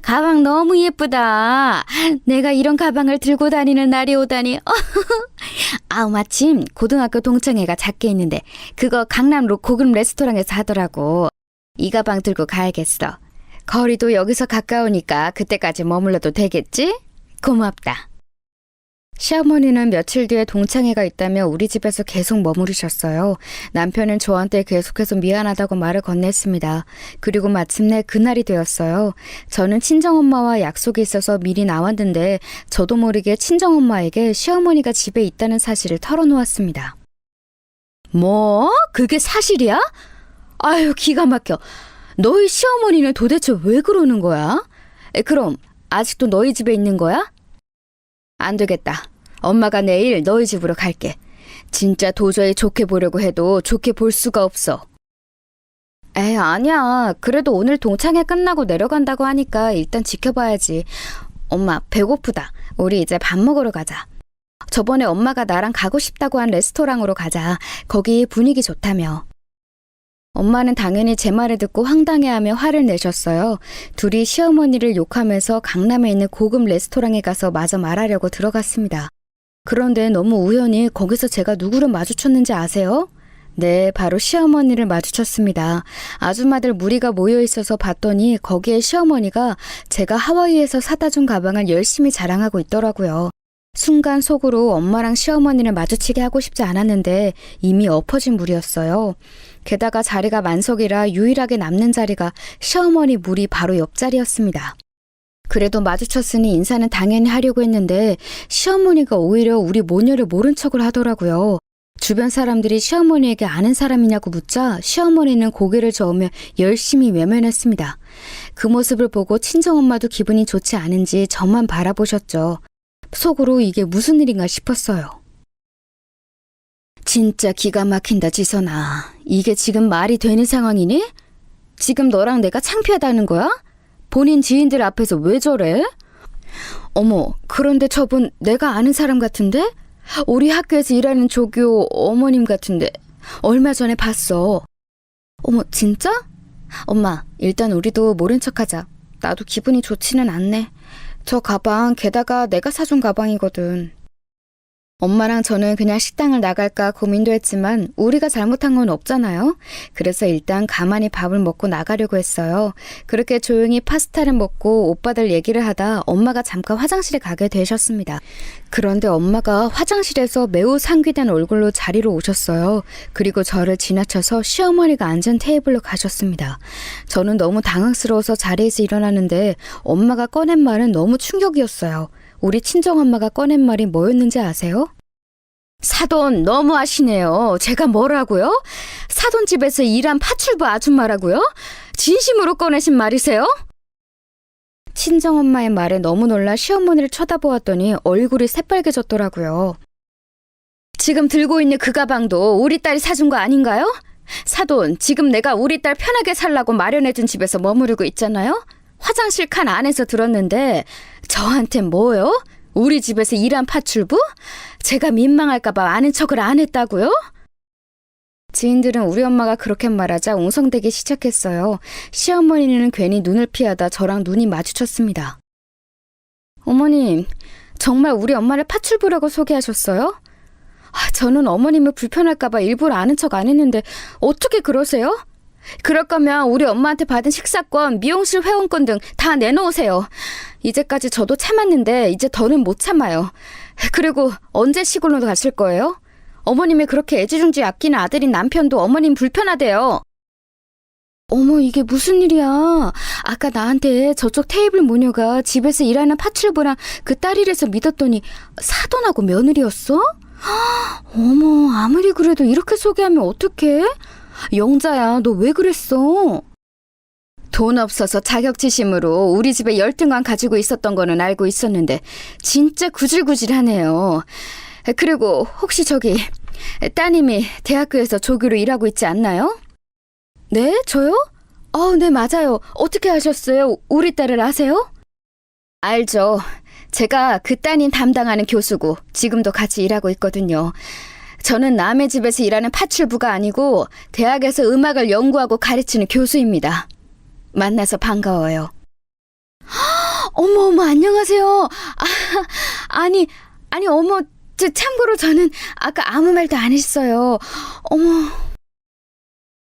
가방 너무 예쁘다. 내가 이런 가방을 들고 다니는 날이 오다니. 마침 고등학교 동창회가 작게 있는데 그거 강남로 고급 레스토랑에서 하더라고. 이 가방 들고 가야겠어. 거리도 여기서 가까우니까 그때까지 머물러도 되겠지? 고맙다. 시어머니는 며칠 뒤에 동창회가 있다며 우리 집에서 계속 머무르셨어요. 남편은 저한테 계속해서 미안하다고 말을 건넸습니다. 그리고 마침내 그날이 되었어요. 저는 친정엄마와 약속이 있어서 미리 나왔는데 저도 모르게 친정엄마에게 시어머니가 집에 있다는 사실을 털어놓았습니다. 뭐? 그게 사실이야? 아유, 기가 막혀. 너희 시어머니는 도대체 왜 그러는 거야? 그럼 아직도 너희 집에 있는 거야? 안 되겠다. 엄마가 내일 너희 집으로 갈게. 진짜 도저히 좋게 보려고 해도 좋게 볼 수가 없어. 에이, 아니야. 그래도 오늘 동창회 끝나고 내려간다고 하니까 일단 지켜봐야지. 엄마, 배고프다. 우리 이제 밥 먹으러 가자. 저번에 엄마가 나랑 가고 싶다고 한 레스토랑으로 가자. 거기 분위기 좋다며. 엄마는 당연히 제 말을 듣고 황당해하며 화를 내셨어요. 둘이 시어머니를 욕하면서 강남에 있는 고급 레스토랑에 가서 마저 말하려고 들어갔습니다. 그런데 너무 우연히 거기서 제가 누구를 마주쳤는지 아세요? 네, 바로 시어머니를 마주쳤습니다. 아줌마들 무리가 모여 있어서 봤더니 거기에 시어머니가 제가 하와이에서 사다 준 가방을 열심히 자랑하고 있더라고요. 순간 속으로 엄마랑 시어머니를 마주치게 하고 싶지 않았는데 이미 엎어진 물이었어요. 게다가 자리가 만석이라 유일하게 남는 자리가 시어머니 물이 바로 옆자리였습니다. 그래도 마주쳤으니 인사는 당연히 하려고 했는데 시어머니가 오히려 우리 모녀를 모른 척을 하더라고요. 주변 사람들이 시어머니에게 아는 사람이냐고 묻자 시어머니는 고개를 저으며 열심히 외면했습니다. 그 모습을 보고 친정엄마도 기분이 좋지 않은지 저만 바라보셨죠. 속으로 이게 무슨 일인가 싶었어요. 진짜 기가 막힌다, 지선아. 이게 지금 말이 되는 상황이니? 지금 너랑 내가 창피하다는 거야? 본인 지인들 앞에서 왜 저래? 어머, 그런데 저분 내가 아는 사람 같은데? 우리 학교에서 일하는 조교 어머님 같은데 얼마 전에 봤어. 어머, 진짜? 엄마, 일단 우리도 모른 척하자. 나도 기분이 좋지는 않네. 저 가방 게다가 내가 사준 가방이거든. 엄마랑 저는 그냥 식당을 나갈까 고민도 했지만 우리가 잘못한 건 없잖아요. 그래서 일단 가만히 밥을 먹고 나가려고 했어요. 그렇게 조용히 파스타를 먹고 오빠들 얘기를 하다 엄마가 잠깐 화장실에 가게 되셨습니다. 그런데 엄마가 화장실에서 매우 상기된 얼굴로 자리로 오셨어요. 그리고 저를 지나쳐서 시어머니가 앉은 테이블로 가셨습니다. 저는 너무 당황스러워서 자리에서 일어나는데 엄마가 꺼낸 말은 너무 충격이었어요. 우리 친정엄마가 꺼낸 말이 뭐였는지 아세요? 사돈 너무하시네요. 제가 뭐라고요? 사돈집에서 일한 파출부 아줌마라고요? 진심으로 꺼내신 말이세요? 친정엄마의 말에 너무 놀라 시어머니를 쳐다보았더니 얼굴이 새빨개졌더라고요. 지금 들고 있는 그 가방도 우리 딸이 사준 거 아닌가요? 사돈, 지금 내가 우리 딸 편하게 살라고 마련해준 집에서 머무르고 있잖아요? 화장실 칸 안에서 들었는데 저한테 뭐요? 우리 집에서 일한 파출부? 제가 민망할까봐 아는 척을 안 했다고요? 지인들은 우리 엄마가 그렇게 말하자 웅성대기 시작했어요. 시어머니는 괜히 눈을 피하다 저랑 눈이 마주쳤습니다. 어머님, 정말 우리 엄마를 파출부라고 소개하셨어요? 저는 어머님을 불편할까봐 일부러 아는 척 안 했는데 어떻게 그러세요? 그럴 거면 우리 엄마한테 받은 식사권, 미용실 회원권 등 다 내놓으세요. 이제까지 저도 참았는데 이제 더는 못 참아요. 그리고 언제 시골로 가실 거예요? 어머님이 그렇게 애지중지 아끼는 아들인 남편도 어머님 불편하대요. 어머, 이게 무슨 일이야. 아까 나한테 저쪽 테이블 모녀가 집에서 일하는 파출부랑 그 딸이라서 믿었더니 사돈하고 며느리였어? 어머, 아무리 그래도 이렇게 소개하면 어떡해? 영자야, 너 왜 그랬어? 돈 없어서 자격지심으로 우리 집에 열등감 가지고 있었던 거는 알고 있었는데 진짜 구질구질하네요. 그리고 혹시 저기 따님이 대학교에서 조교로 일하고 있지 않나요? 네? 저요? 네, 맞아요. 어떻게 아셨어요? 우리 딸을 아세요? 알죠. 제가 그 따님 담당하는 교수고 지금도 같이 일하고 있거든요. 저는 남의 집에서 일하는 파출부가 아니고 대학에서 음악을 연구하고 가르치는 교수입니다. 만나서 반가워요. 어머, 안녕하세요. 아니, 어머, 참고로 저는 아까 아무 말도 안 했어요. 어머.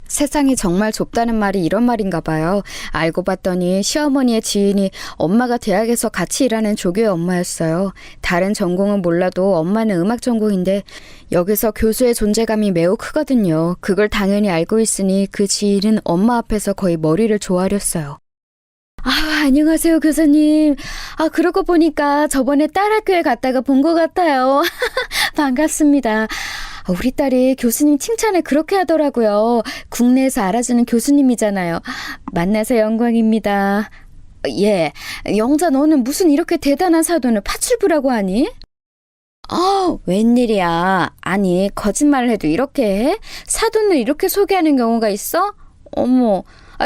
세상이 정말 좁다는 말이 이런 말인가 봐요. 알고 봤더니 시어머니의 지인이 엄마가 대학에서 같이 일하는 조교의 엄마였어요. 다른 전공은 몰라도 엄마는 음악 전공인데 여기서 교수의 존재감이 매우 크거든요. 그걸 당연히 알고 있으니 그 지인은 엄마 앞에서 거의 머리를 조아렸어요. 안녕하세요, 교수님. 그러고 보니까 저번에 딸 학교에 갔다가 본 것 같아요. 반갑습니다. 우리 딸이 교수님 칭찬을 그렇게 하더라고요. 국내에서 알아주는 교수님이잖아요. 만나서 영광입니다. 예, 영자 너는 무슨 이렇게 대단한 사돈을 파출부라고 하니? 웬일이야. 아니, 거짓말을 해도 이렇게 해? 사돈을 이렇게 소개하는 경우가 있어? 어머.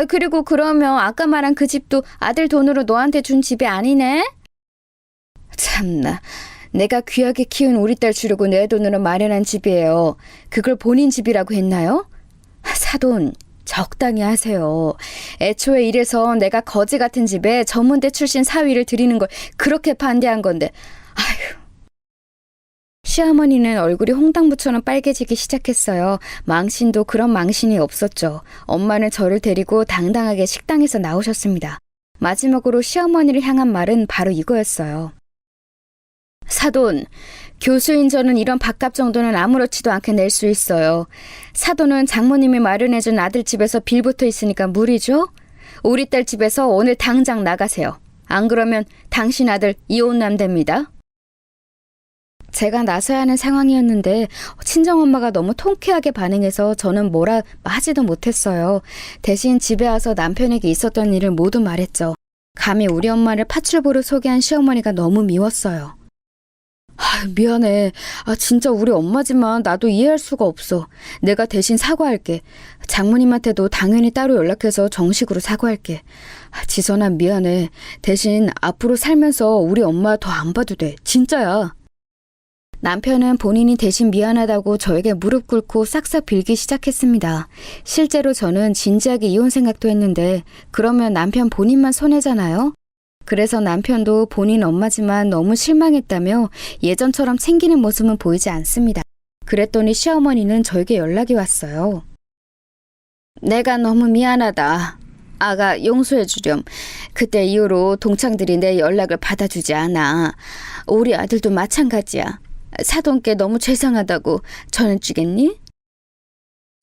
그리고 그러면 아까 말한 그 집도 아들 돈으로 너한테 준 집이 아니네? 참나. 내가 귀하게 키운 우리 딸 주려고 내 돈으로 마련한 집이에요. 그걸 본인 집이라고 했나요? 사돈, 적당히 하세요. 애초에 이래서 내가 거지 같은 집에 전문대 출신 사위를 드리는 걸 그렇게 반대한 건데. 아휴. 시어머니는 얼굴이 홍당무처럼 빨개지기 시작했어요. 망신도 그런 망신이 없었죠. 엄마는 저를 데리고 당당하게 식당에서 나오셨습니다. 마지막으로 시어머니를 향한 말은 바로 이거였어요. 사돈, 교수인 저는 이런 밥값 정도는 아무렇지도 않게 낼 수 있어요. 사돈은 장모님이 마련해준 아들 집에서 빌붙어 있으니까 무리죠? 우리 딸 집에서 오늘 당장 나가세요. 안 그러면 당신 아들 이혼남 됩니다. 제가 나서야 하는 상황이었는데 친정엄마가 너무 통쾌하게 반응해서 저는 뭐라 하지도 못했어요. 대신 집에 와서 남편에게 있었던 일을 모두 말했죠. 감히 우리 엄마를 파출부로 소개한 시어머니가 너무 미웠어요. 미안해. 진짜 우리 엄마지만 나도 이해할 수가 없어. 내가 대신 사과할게. 장모님한테도 당연히 따로 연락해서 정식으로 사과할게. 지선아, 미안해. 대신 앞으로 살면서 우리 엄마 더 안 봐도 돼. 진짜야. 남편은 본인이 대신 미안하다고 저에게 무릎 꿇고 싹싹 빌기 시작했습니다. 실제로 저는 진지하게 이혼 생각도 했는데 그러면 남편 본인만 손해잖아요. 그래서 남편도 본인 엄마지만 너무 실망했다며 예전처럼 챙기는 모습은 보이지 않습니다. 그랬더니 시어머니는 저에게 연락이 왔어요. 내가 너무 미안하다. 아가 용서해 주렴. 그때 이후로 동창들이 내 연락을 받아주지 않아. 우리 아들도 마찬가지야. 사돈께 너무 죄송하다고 전해주겠니?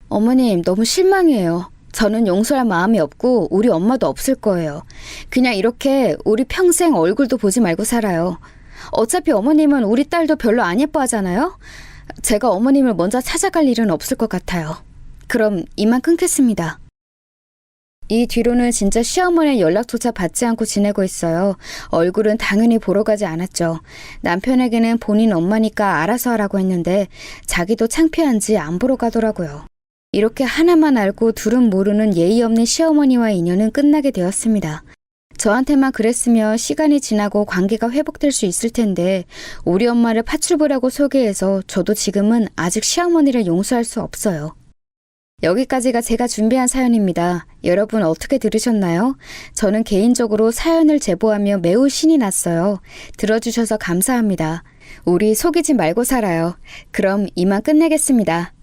어머님, 너무 실망해요. 저는 용서할 마음이 없고 우리 엄마도 없을 거예요. 그냥 이렇게 우리 평생 얼굴도 보지 말고 살아요. 어차피 어머님은 우리 딸도 별로 안 예뻐하잖아요. 제가 어머님을 먼저 찾아갈 일은 없을 것 같아요. 그럼 이만 끊겠습니다. 이 뒤로는 진짜 시어머니의 연락조차 받지 않고 지내고 있어요. 얼굴은 당연히 보러 가지 않았죠. 남편에게는 본인 엄마니까 알아서 하라고 했는데 자기도 창피한지 안 보러 가더라고요. 이렇게 하나만 알고 둘은 모르는 예의 없는 시어머니와의 인연은 끝나게 되었습니다. 저한테만 그랬으면 시간이 지나고 관계가 회복될 수 있을 텐데 우리 엄마를 파출부라고 소개해서 저도 지금은 아직 시어머니를 용서할 수 없어요. 여기까지가 제가 준비한 사연입니다. 여러분 어떻게 들으셨나요? 저는 개인적으로 사연을 제보하며 매우 신이 났어요. 들어주셔서 감사합니다. 우리 속이지 말고 살아요. 그럼 이만 끝내겠습니다.